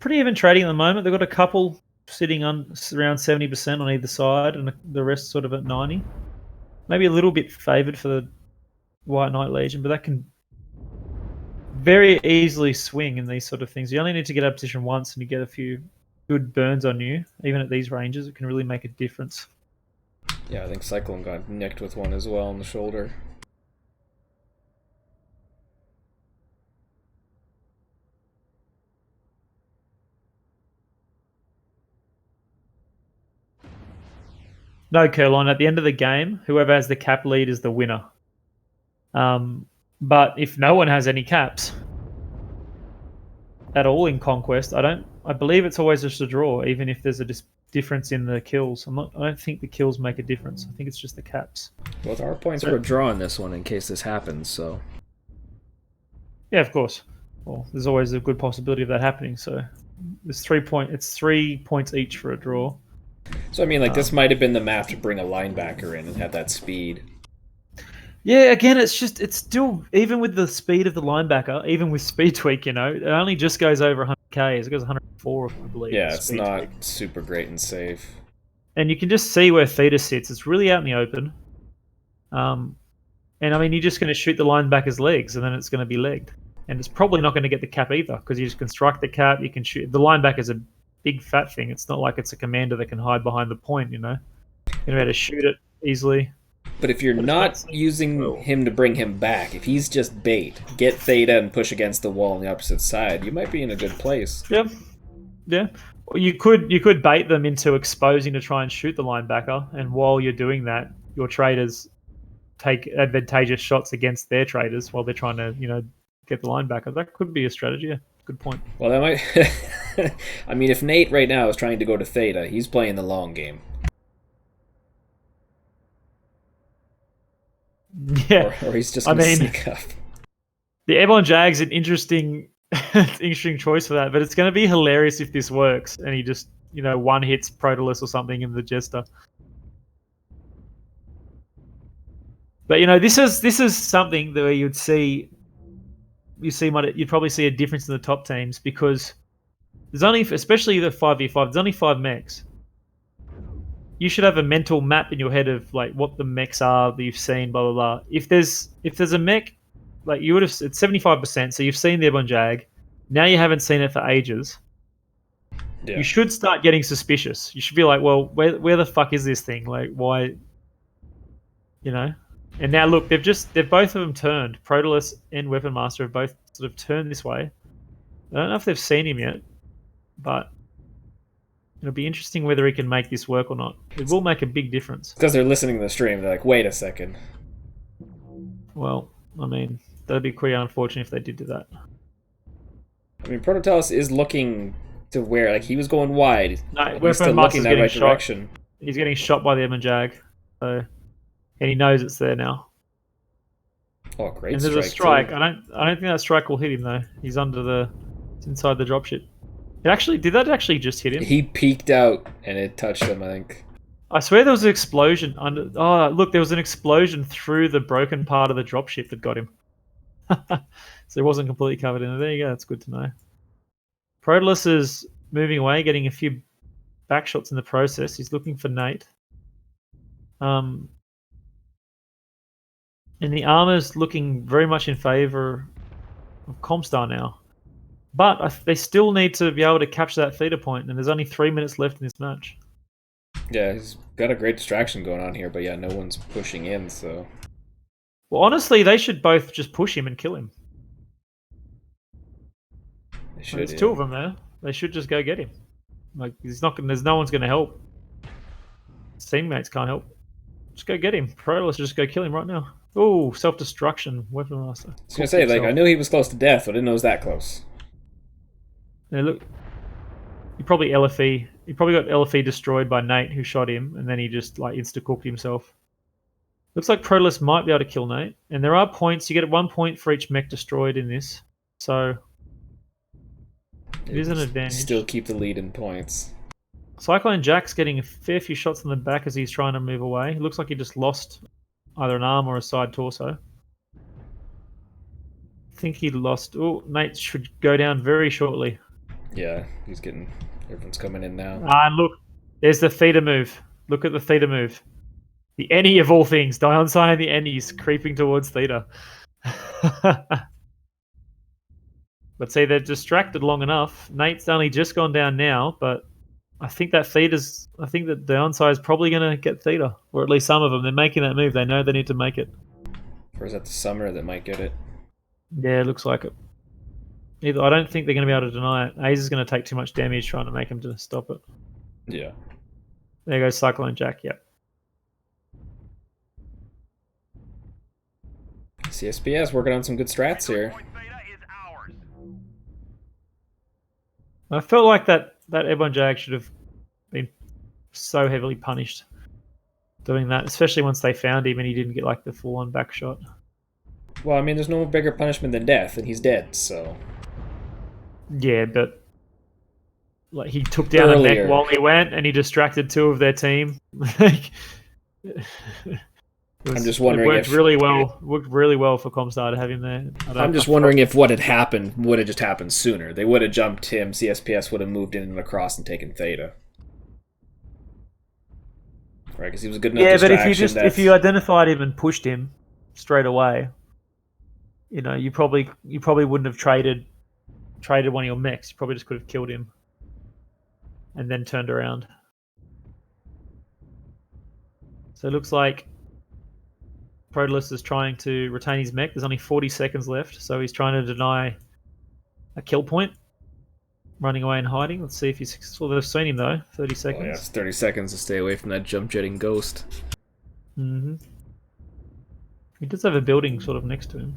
pretty even trading at the moment. They've got a couple sitting on around 70% on either side, and the rest sort of at 90. Maybe a little bit favoured for the White Knight Legion, but that can very easily swing in these sort of things. You only need to get out of position once, and you get a few good burns on you. Even at these ranges, it can really make a difference. Yeah, I think Cyclone got nicked with one as well on the shoulder. No, Curline, at the end of the game, whoever has the cap lead is the winner. But if no one has any caps at all in Conquest, I believe it's always just a draw, even if there's a difference in the kills. I don't think the kills make a difference. I think it's just the caps. Well, our points were a draw in this one in case this happens, so... Yeah, of course. Well, there's always a good possibility of that happening, so... It's 3 points each for a draw. So, I mean, like, this might have been the map to bring a linebacker in and have that speed. Yeah, again, it's still, even with the speed of the linebacker, even with speed tweak, it only just goes over 100k. It goes 104, I believe. Yeah, it's not tweak. Super great and safe. And you can just see where Theta sits. It's really out in the open. And, I mean, you're just going to shoot the linebacker's legs, and then it's going to be legged. And it's probably not going to get the cap either, because you just can strike the cap, you can shoot. The linebacker's a big fat thing. It's not like it's a commander that can hide behind the point, You're going to be able to shoot it easily. But if you're not using him to bring him back, if he's just bait, get Theta and push against the wall on the opposite side, you might be in a good place. Yeah. Well, you could bait them into exposing to try and shoot the linebacker, and while you're doing that, your traders take advantageous shots against their traders while they're trying to, get the linebacker. That could be a strategy. Yeah. Good point. Well, that might... I mean, if Nate right now is trying to go to Theta, he's playing the long game. Yeah. Or he's just going to sneak up. The Airborne Jag's an interesting choice for that, but it's going to be hilarious if this works and he just, one hits Protolus or something in the Jester. But, this is something that you'd probably see a difference in the top teams, because there's only, especially the 5v5, there's only 5 mechs. You should have a mental map in your head of like what the mechs are that you've seen, blah blah blah. If there's a mech, like you would have, it's 75%. So you've seen the Airborne Jag, now you haven't seen it for ages. Yeah. You should start getting suspicious. You should be like, well, where the fuck is this thing? Like, why? And now look, they've both of them turned. Protolus and Weapon Master have both sort of turned this way. I don't know if they've seen him yet, but It'll be interesting whether he can make this work or not. It will make a big difference. Because they're listening to the stream. They're like, wait a second. Well, I mean, that'd be quite unfortunate if they did do that. I mean, Prototalis is looking to where, like, he was going wide. No, He's still looking in that right direction. He's getting shot by the Edmund Jag, so, and he knows it's there now. Oh, great! And there's a strike. Too. I don't think that strike will hit him though. He's inside the dropship. Did that actually just hit him? He peeked out and it touched him, I think. I swear there was an explosion under. Oh, look, there was an explosion through the broken part of the dropship that got him. So it wasn't completely covered in it. There you go. That's good to know. Protolis is moving away, getting a few back shots in the process. He's looking for Nate. And the armor's looking very much in favor of Comstar now. But they still need to be able to capture that feeder point, and there's only 3 minutes left in this match. Yeah, he's got a great distraction going on here, but yeah, no one's pushing in, so... Well, honestly, they should both just push him and kill him. They should, There's two of them there. They should just go get him. Like, there's no one's going to help. His teammates can't help. Just go get him. Let's just go kill him right now. Oh, self-destruction, weapon master. I was gonna say, like, I knew he was close to death, but I didn't know it was that close. Yeah, look. He probably got LFE destroyed by Nate, who shot him, and then he just like insta-cooked himself. Looks like Protolis might be able to kill Nate, and there are points. You get 1 point for each mech destroyed in this, so it is an advantage. Still keep the lead in points. Cyclone Jack's getting a fair few shots in the back as he's trying to move away. It looks like he just lost either an arm or a side torso. I think he lost... Oh, Nate should go down very shortly. Yeah, he's getting... Everyone's coming in now. And look, there's the feeder move. Look at the feeder move. The Eni of all things. Dionsai and the Eni's creeping towards Theta. But see, they're distracted long enough. Nate's only just gone down now, but I think that Dionsai is probably going to get Theta. Or at least some of them. They're making that move. They know they need to make it. Or is that the Summer that might get it? Yeah, it looks like it. I don't think they're going to be able to deny it. Ace is going to take too much damage trying to make him to stop it. Yeah. There goes Cyclone Jack, yep. CSPS working on some good strats here. I felt like that Ebon Jag should have been so heavily punished doing that, especially once they found him and he didn't get like the full-on back shot. Well, I mean, there's no bigger punishment than death, and he's dead, so... Yeah, but like he took down a mech while he went, and he distracted two of their team. I'm just wondering it worked really well for Comstar to have him there. I'm just wondering if what had happened would have just happened sooner. They would have jumped him, CSPS would have moved in and across and taken Theta. Right, because he was a good enough distraction. But if you identified him and pushed him straight away, you know, you probably wouldn't have traded one of your mechs. You probably just could have killed him and then turned around. So it looks like Protolis is trying to retain his mech. There's only 40 seconds left, so he's trying to deny a kill point. Running away and hiding. Let's see if he's successful. They've seen him though. 30 seconds. Oh, yeah, it's 30 seconds to stay away from that jump jetting ghost. Mm-hmm. He does have a building sort of next to him.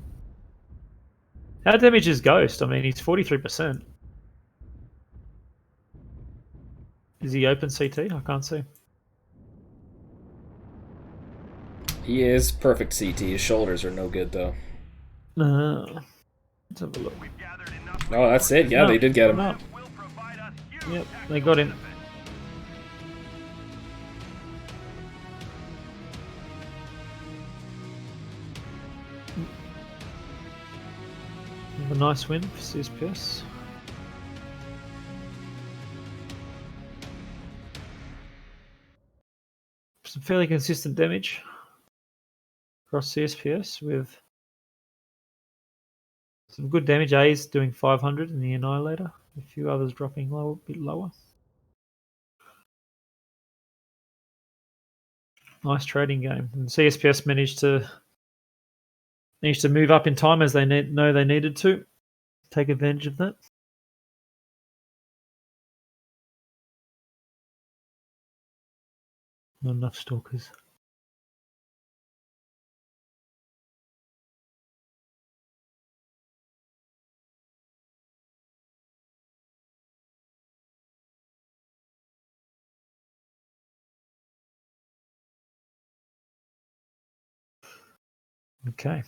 How damage is Ghost? I mean, he's 43%. Is he open CT? I can't see. He is perfect CT. His shoulders are no good, though. Let's have a look. Oh, that's it. Yeah, they did get him. No. Yep, they got him. A nice win for CSPS. Some fairly consistent damage across CSPS with some good damage. A's doing 500 in the Annihilator. A few others dropping a bit lower. Nice trading game. And CSPS managed to move up in time as they know they needed to. Take advantage of that. Not enough stalkers. Okay.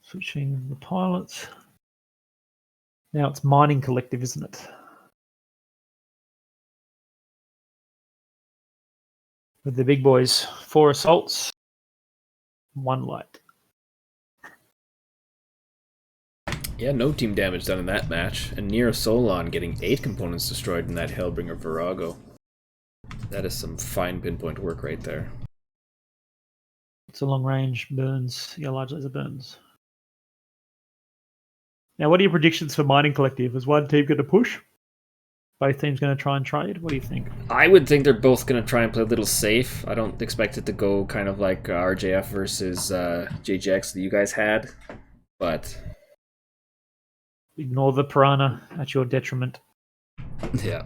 Switching the pilots. Now it's mining collective, isn't it? With the big boys, 4 assaults, 1 light. Yeah, no team damage done in that match, and Nero Solon getting 8 components destroyed in that Hellbringer Virago. That is some fine pinpoint work right there. It's a long range burns. Yeah, large laser burns. Now, what are your predictions for mining collective? Is one team going to push? Both teams going to try and trade? What do you think? I would think they're both going to try and play a little safe. I don't expect it to go kind of like RJF versus JJX that you guys had, but Ignore the piranha at your detriment. yeah.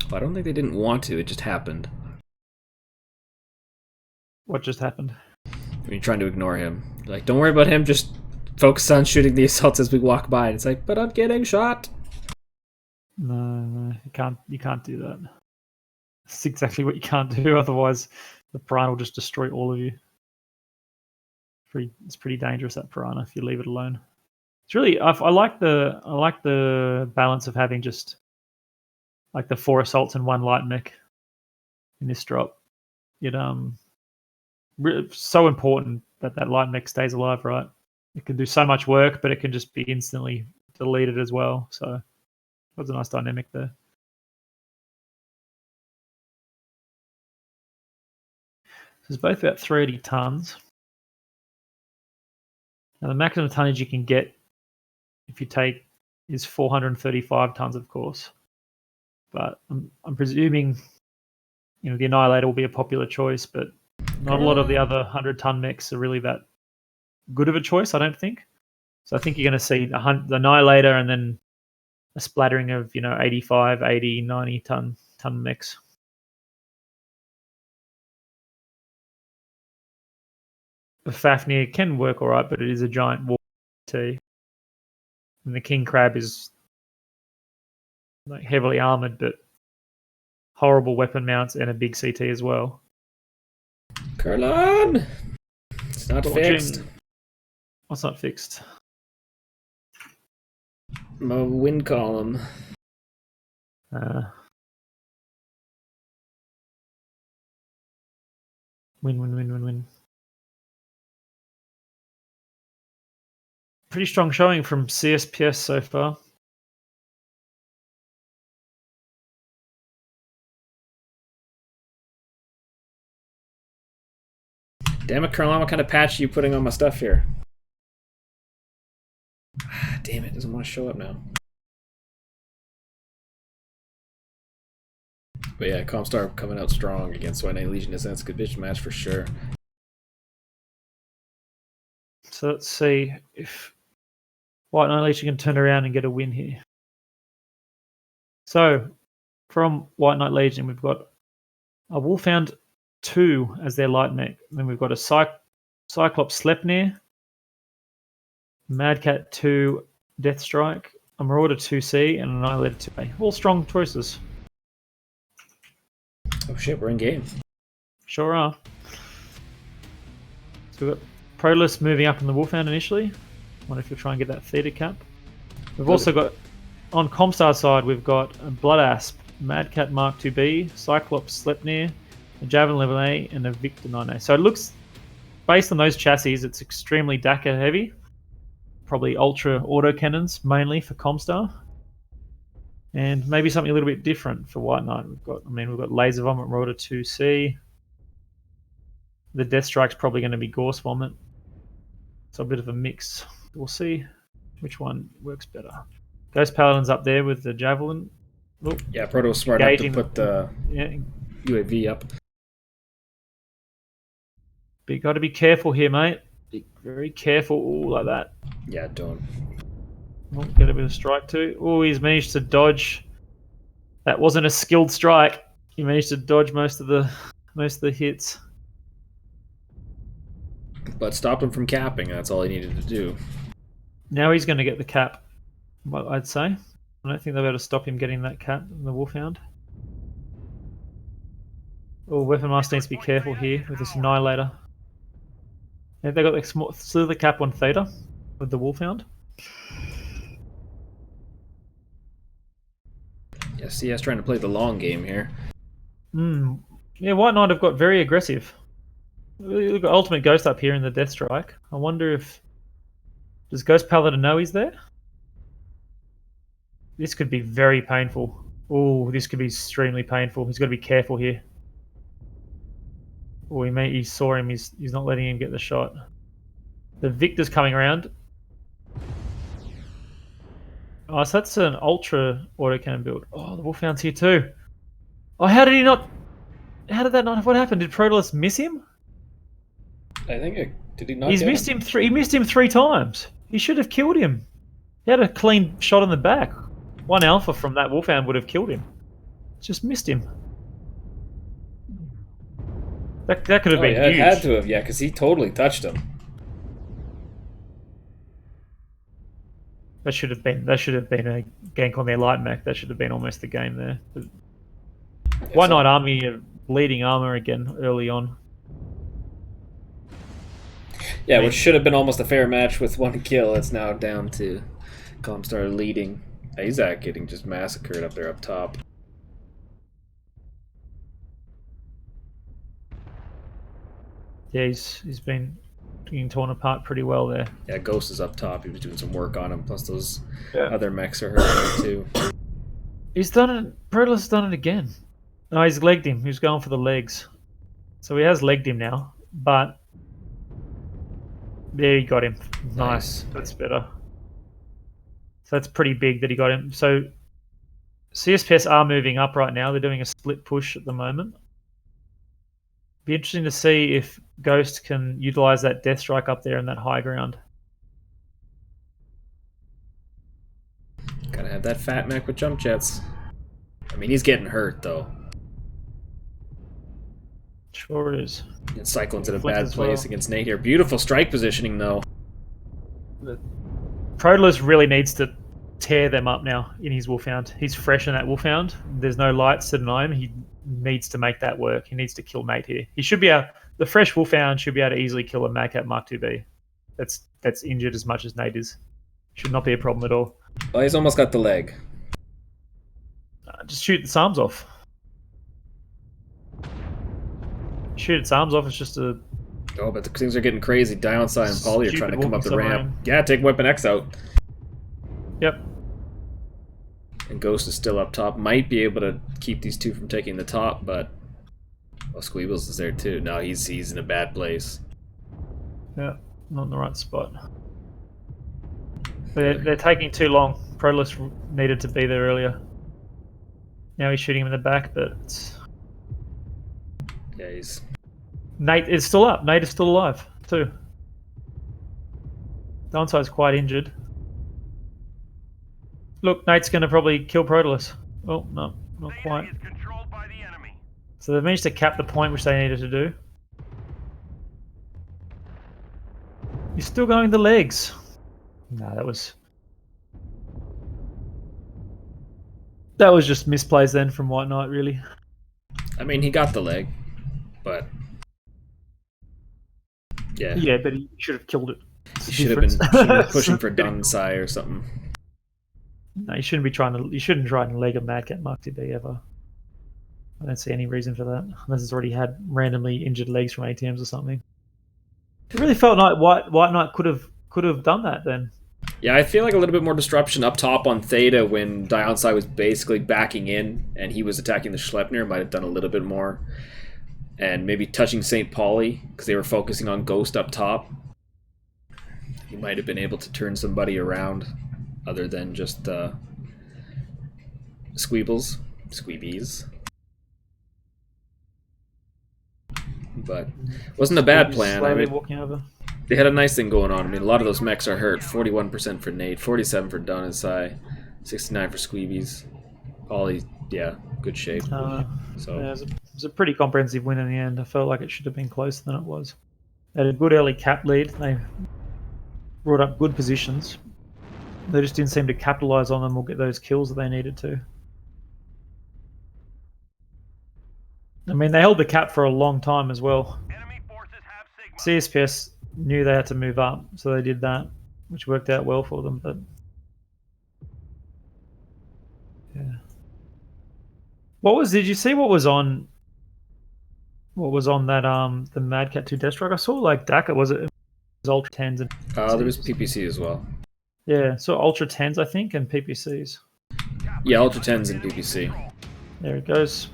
Well, I don't think they didn't want to, it just happened. What just happened? When you're trying to ignore him. Like, don't worry about him, just focus on shooting the assaults as we walk by. And it's like, but I'm getting shot. No, you can't do that. That's exactly what you can't do. Otherwise, the piranha will just destroy all of you. It's pretty dangerous, that piranha, if you leave it alone. It's really I like the balance of having just like the 4 assaults and 1 light mech in this drop. It so important that light mech stays alive, right? It can do so much work, but it can just be instantly deleted as well. So that's a nice dynamic there. There's both about 380 tons. Now the maximum tonnage you can get if you take is 435 tons, of course. But I'm presuming, the Annihilator will be a popular choice, but not a lot of the other 100-ton mechs are really that good of a choice, I don't think. So I think you're going to see the Annihilator and then a splattering of 85, 80, 90-ton mechs. The Fafnir can work all right, but it is a giant war T. And the King Crab is like heavily armored, but horrible weapon mounts and a big CT as well. Kurlan! It's not fixed. What's not fixed? My wind column. Win. Pretty strong showing from CSPS so far. Damn it, Kurlan, what kind of patch are you putting on my stuff here? Damn it, doesn't want to show up now. But yeah, Comstar coming out strong against White Knight Legion. That's a good vision match for sure. So let's see if White Knight Legion can turn around and get a win here. So from White Knight Legion, we've got a Wolfhound 2 as their light mech. Then we've got a Cyclops Sleipnir, Madcat 2 Deathstrike, a Marauder 2C, and an Annihilator 2A. All strong choices. Oh shit, we're in game. Sure are. So we've got Prolus moving up in the Wolfhound initially. Wonder if you'll try and get that Theta cap. We've also got, on Comstar side, we've got a Blood Asp, Madcat Mark 2B, Cyclops Sleipnir, a Javelin Level A, and a Victor 9A. So it looks, based on those chassis, it's extremely DACA heavy. Probably ultra autocannons mainly for Comstar. And maybe something a little bit different for White Knight. We've got Laser Vomit Marauder 2C. The Deathstrike's probably going to be Gorse Vomit. So a bit of a mix. We'll see which one works better. Ghost Paladin's up there with the Javelin. Oh, yeah, Proto was smart enough to put the UAV up. But you got to be careful here, mate. Be very careful. Ooh, like that. Yeah, don't. Oh, get a bit of strike too. Oh, he's managed to dodge. That wasn't a skilled strike. He managed to dodge most of the hits. But stopped him from capping. That's all he needed to do. Now he's going to get the cap. Well, I'd say. I don't think they'll be able to stop him getting that cap. The Wolfhound. Oh, Weapon Master needs to be careful here with this Annihilator. Yeah, they got still the cap on Theta with the Wolfhound. Yeah, CS trying to play the long game here. Yeah, White Knight have got very aggressive. We've got Ultimate Ghost up here in the Death Strike. I wonder if... Does Ghost Paladin know he's there? This could be very painful. Oh, this could be extremely painful. He's got to be careful here. Oh, he saw him. He's not letting him get the shot. The Victor's coming around. Oh, so that's an Ultra autocannon build. Oh, the Wolfhound's here too. Oh, how did he not... How did that not... What happened? Did Protolis miss him? I think did he not? He missed him 3 times. He should have killed him. He had a clean shot in the back. One alpha from that Wolfhound would have killed him. Just missed him. That could have been huge. It huge. had to have, yeah, because he totally touched him. That should have been a gank on their light mech. That should have been almost the game there. But White Knight Army leading armor again early on. Yeah, which should have been almost a fair match with 1 kill. It's now down to Comstar leading. Isaac getting just massacred up there up top. Yeah, he's been being torn apart pretty well there. Yeah, Ghost is up top. He was doing some work on him. Plus those other mechs are hurting too. He's done it. Protolis has done it again. No, he's legged him. He was going for the legs. So he has legged him now. But there he got him. Nice. That's better. So that's pretty big that he got him. So CSPS are moving up right now. They're doing a split push at the moment. Be interesting to see if Ghost can utilize that Death Strike up there in that high ground. Gotta have that fat mech with jump jets. I mean, he's getting hurt though. Sure is. And Cyclone's in a bad place against Nate here. Beautiful strike positioning though. Protolis really needs to tear them up now in his Wolfhound. He's fresh in that Wolfhound. There's no lights to deny him. He needs to make that work. He needs to kill Nate here. He should be the fresh Wolfhound should be able to easily kill a Magcat Mark 2B. That's injured as much as Nate is. Should not be a problem at all. Oh, he's almost got the leg. Just shoot its arms off. Shoot its arms off. It's just a... Oh, but things are getting crazy. Downside and Polly are trying to come up the ramp. Yeah, take Weapon X out. Yep. And Ghost is still up top. Might be able to keep these two from taking the top, but... Well, Squeebles is there too. No, he's in a bad place. Yeah, not in the right spot. They're taking too long. Protolis needed to be there earlier. Now he's shooting him in the back, but... Yeah, he's... Nate is still up. Nate is still alive, too. Downside's quite injured. Look, Nate's going to probably kill Protolis. Oh, no, not quite. So they've managed to cap the point which they needed to do. He's still going the legs. No, that was just misplays then from White Knight, really. I mean, he got the leg, but... Yeah. Yeah, but he should have killed it. He should have been pushing for Dunsai or something. No, you shouldn't be trying to. You shouldn't try and leg a Magcat Mark 2B ever. I don't see any reason for that, unless it's already had randomly injured legs from ATMs or something. It really felt like White Knight could have done that then. Yeah, I feel like a little bit more disruption up top on Theta when Downside was basically backing in and he was attacking the Schleppner. Might have done a little bit more. And maybe touching St. Pauli because they were focusing on Ghost up top. He might have been able to turn somebody around other than just Squeebies. But wasn't a bad plan. I mean, Walking over. They had a nice thing going on. I mean, a lot of those mechs are hurt. 41% for Nate, 47 for Don and Sai, 69 for Squeebies. Ollie, yeah, good shape. So Yeah, it was a pretty comprehensive win in the end. I felt like it should have been closer than it was. They had a good early cap lead. They brought up good positions. They just didn't seem to capitalise on them or get those kills that they needed to. I mean, they held the cap for a long time as well. CSPS knew they had to move up, so they did that, which worked out well for them. But yeah, did you see what was on? What was on that the Mad Cat 2 Deathstrike? I saw like DACA, was it was Ultra 10s and there was PPC as well. yeah, so Ultra 10s I think and PPCs. Yeah, Ultra 10s and PPC. There it goes.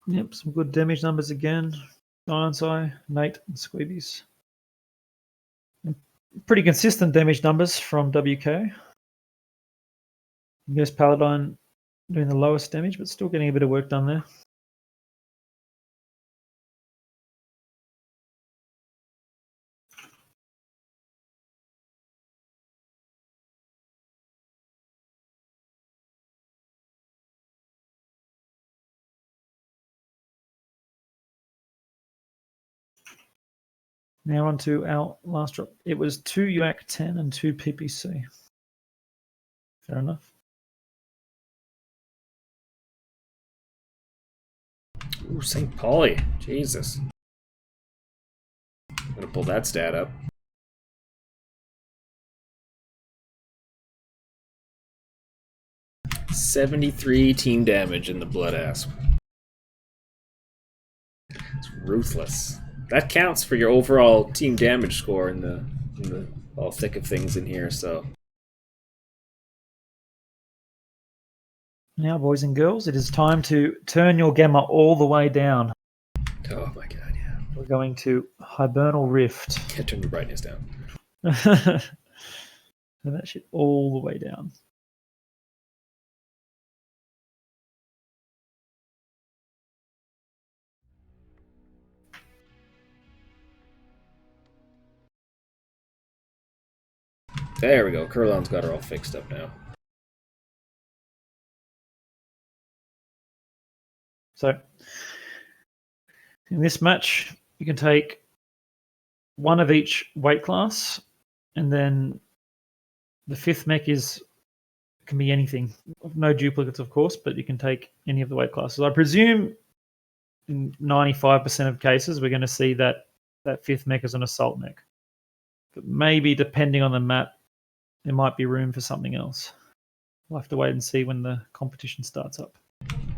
Yep, some good damage numbers again. Ironside, Nate, and Squeebies. Pretty consistent damage numbers from WKA. Yes, Paladin doing the lowest damage, but still getting a bit of work done there. Now on to our last drop. It was 2 UAC 10 and 2 PPC. Fair enough. Ooh, St. Pauli. Jesus. I'm gonna pull that stat up. 73 team damage in the Blood Asp. It's ruthless. That counts for your overall team damage score in the all thick of things in here, so. Now, boys and girls, it is time to turn your gamma all the way down. Oh my god, yeah. We're going to Hibernal Rift. Can't turn the brightness down. And that shit all the way down. There we go. Kurlan's got her all fixed up now. So, in this match, you can take one of each weight class, and then the fifth mech can be anything. No duplicates, of course, but you can take any of the weight classes. I presume in 95% of cases, we're going to see that fifth mech is an assault mech. But maybe, depending on the map, there might be room for something else. We'll have to wait and see when the competition starts up.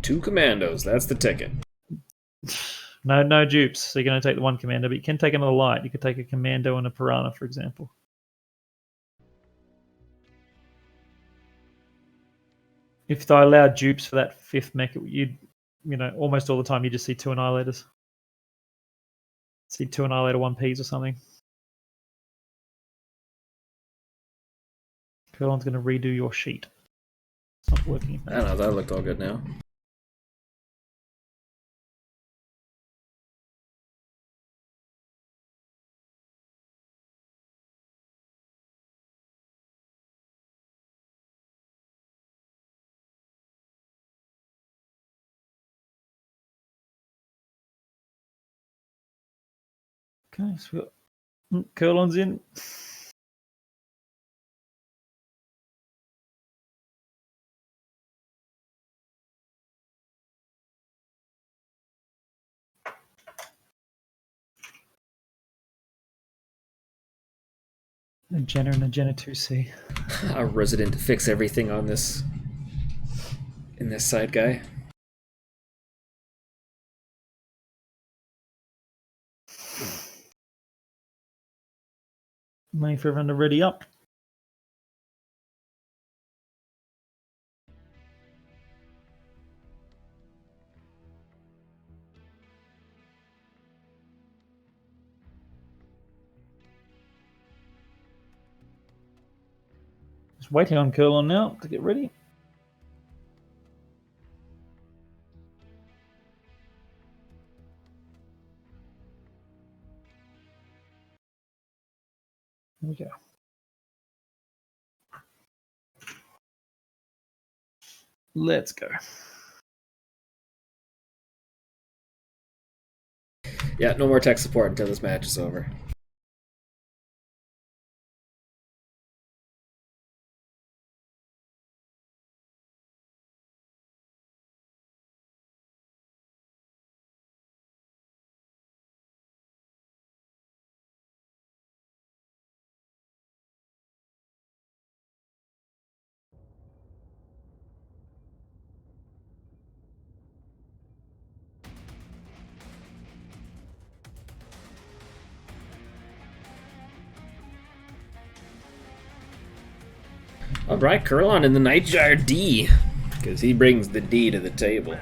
2 commandos, that's the ticket. No dupes. So you're going to take the one commando, but you can take another light. You could take a commando and a piranha, for example. If they allowed dupes for that fifth mech, almost all the time you just see 2 annihilators. See 2 annihilator 1Ps or something. Curlin's going to redo your sheet. It's not working. I don't know, that looked all good now. Okay, so we got Curlin's in. A Jenna and a Jenna 2C. A resident to fix everything on this in this side guy. Waiting for everyone to ready up. Just waiting on Curlon now to get ready. There we go. Let's go. Yeah, no more tech support until this match is over. Alright, Curlon in the Nightjar D, because he brings the D to the table.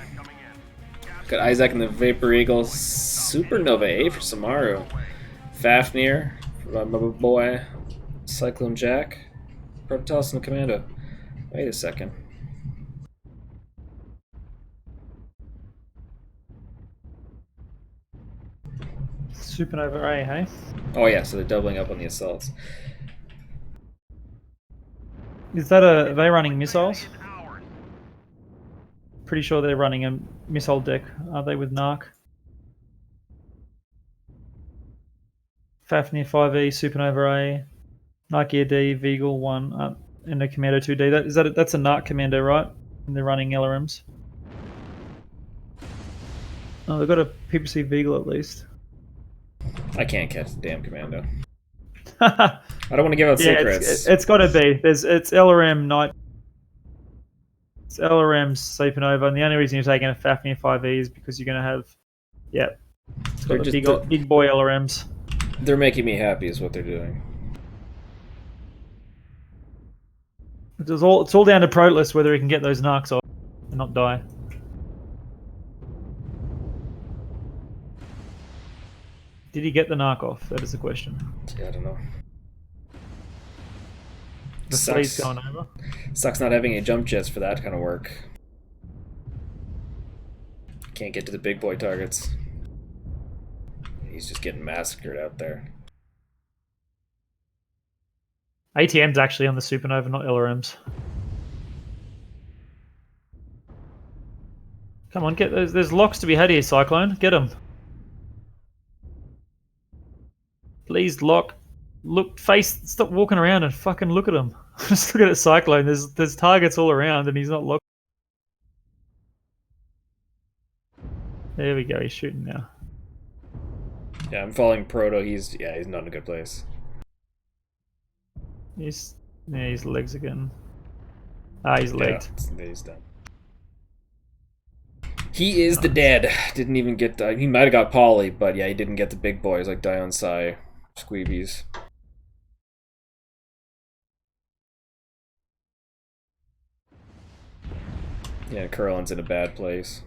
Got Isaac in the Vapor Eagle, Supernova A for Samaru, Fafnir for my boy, Cyclone Jack, Protoss and Commando. Wait a second. Supernova A, hey? Oh yeah, so they're doubling up on the assaults. Is that are they running missiles? Pretty sure they're running a missile deck. Are they with Narc? Fafnir 5E, Supernova A, Nike D, Veagle 1, and the Commando 2D. That's a Narc Commando, right? And they're running LRMs. Oh, they've got a PPC Veagle at least. I can't catch the damn Commando. I don't want to give out secrets. It's got to be. It's LRM Night. It's LRM Supernova, and the only reason you're taking a Fafnir 5E is because you're going to have, it's got the big boy LRMs. They're making me happy, is what they're doing. It's all down to Protolus whether he can get those narcs off and not die. Did he get the narc off? That is the question. Yeah, I don't know. The fleet's going over. Sucks not having any jump jets for that kind of work. Can't get to the big boy targets. He's just getting massacred out there. ATM's actually on the Supernova, not LRMs. Come on, get there's locks to be had here, Cyclone. Get them. Please lock. Look, stop walking around and fucking look at him. Just look at it, Cyclone. There's targets all around and he's not locked. There we go, he's shooting now. Yeah, I'm following Proto. He's not in a good place. His legs again. He's legged. Yeah, he's done. He is the dead. Didn't even get. He might have got Polly, but yeah, he didn't get the big boys like Dion Sai, Squeebies. Yeah, Curlin's in a bad place.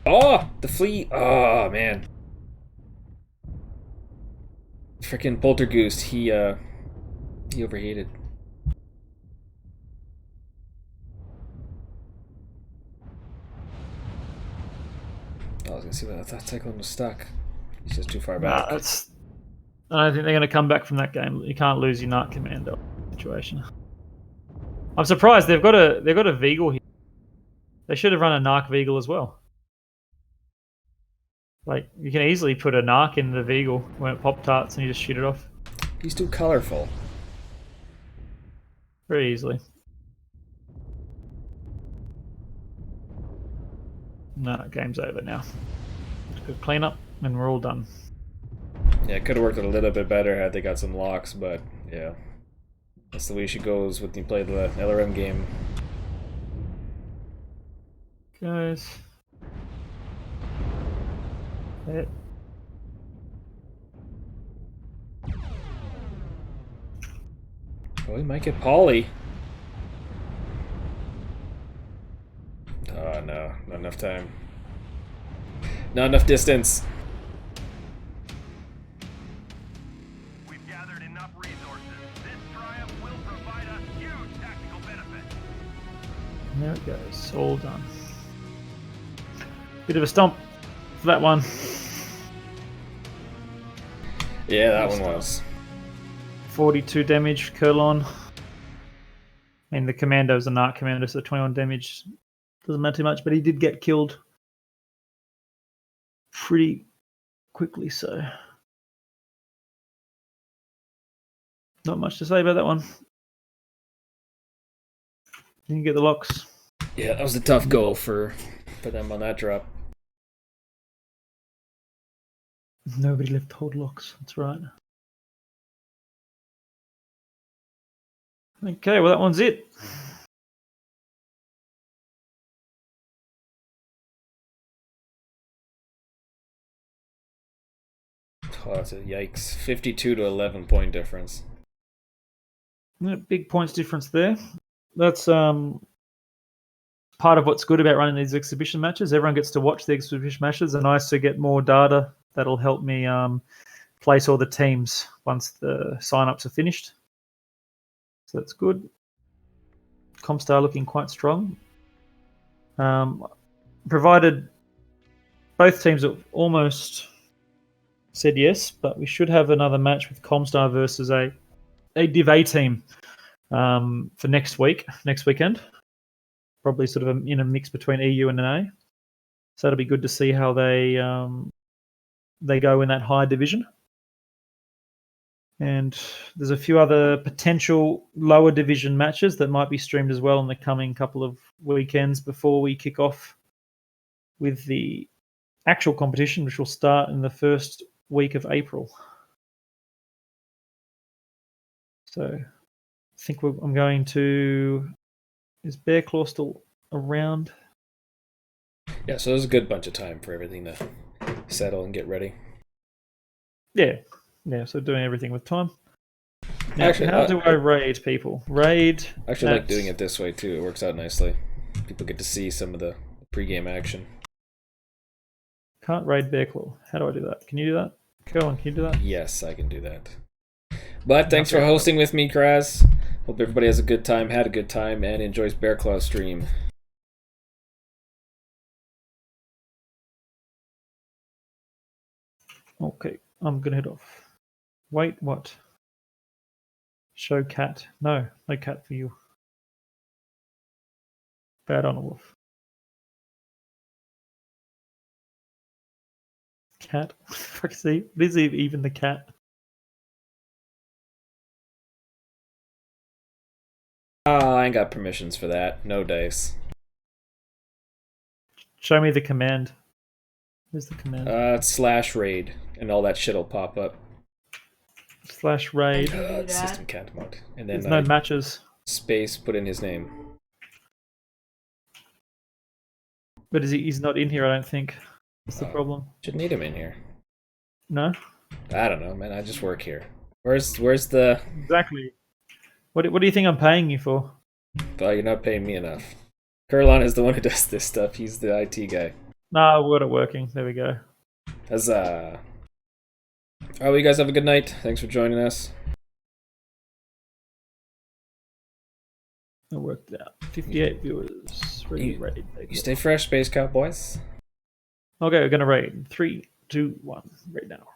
Oh, the fleet. Oh man. Frickin' Poltergeist, he overheated. I was gonna see, but I thought Cyclone was stuck. He's just too far back. I don't think they're gonna come back from that game. You can't lose your Narc Commando situation. I'm surprised they've got a Veagle here. They should have run a Narc Veagle as well. Like, you can easily put a Narc in the Veagle when it Pop-Tarts and you just shoot it off. He's too colorful. Very easily. No, game's over now. Good cleanup and we're all done. Yeah, it could have worked a little bit better had they got some locks, but yeah. That's the way she goes when you play the LRM game. Guys. Hit. Oh, he might get Polly. Oh no, not enough time. Not enough distance. We've gathered enough resources. there it goes. All done. Bit of a stomp for that one. Yeah, that one was. 42 damage, Kurlon. I mean, the commando's a Narc commando, so 21 damage doesn't matter too much, but he did get killed pretty quickly, so not much to say about that one. Didn't get the locks. Yeah, that was a tough goal for them on that drop. Nobody left hold locks, that's right. Okay, well, that one's it. Oh, that's a yikes. 52 to 11 point difference. Yeah, big points difference there. That's part of what's good about running these exhibition matches. Everyone gets to watch the exhibition matches, and I also get more data that'll help me place all the teams once the sign-ups are finished. So that's good. Comstar looking quite strong. Provided both teams have almost said yes, but we should have another match with Comstar versus a Div A team for next weekend. Probably sort of in a mix between EU and an A. So it'll be good to see how they go in that high division. And there's a few other potential lower division matches that might be streamed as well in the coming couple of weekends before we kick off with the actual competition, which will start in the first week of April. So I think I'm going to... Is Bearclaw still around? Yeah, so there's a good bunch of time for everything to settle and get ready. Yeah, so doing everything with time. Now, Actually, how do I raid people? Raid. I actually like doing it this way too. It works out nicely. People get to see some of the pre-game action. Can't raid Bearclaw. How do I do that? Can you do that? Go on, can you do that? Yes, I can do that. But thanks for hosting with me, Kraz. Hope everybody has a good time, had a good time, and enjoys Bearclaw's stream. Okay, I'm gonna head off. Wait, what? Show cat. No cat for you. Bad on a wolf. Cat. Fuck, see, what is even the cat? I ain't got permissions for that. No dice. Show me the command. Where's the command? It's /raid, and all that shit'll pop up. /raid. System cat mode. And then There's no matches. Space, put in his name. But he's not in here, I don't think. What's the problem? Should need him in here. No? I don't know, man. I just work here. Where's the... Exactly. What do you think I'm paying you for? Well, you're not paying me enough. Kurlon is the one who does this stuff. He's the IT guy. No, we got it working. There we go. Huzzah. Alright, well, you guys have a good night. Thanks for joining us. It worked out. 58 viewers. Raid. You stay fresh, Space Cowboys. Okay, we're going to raid. 3, 2, 1. Right now.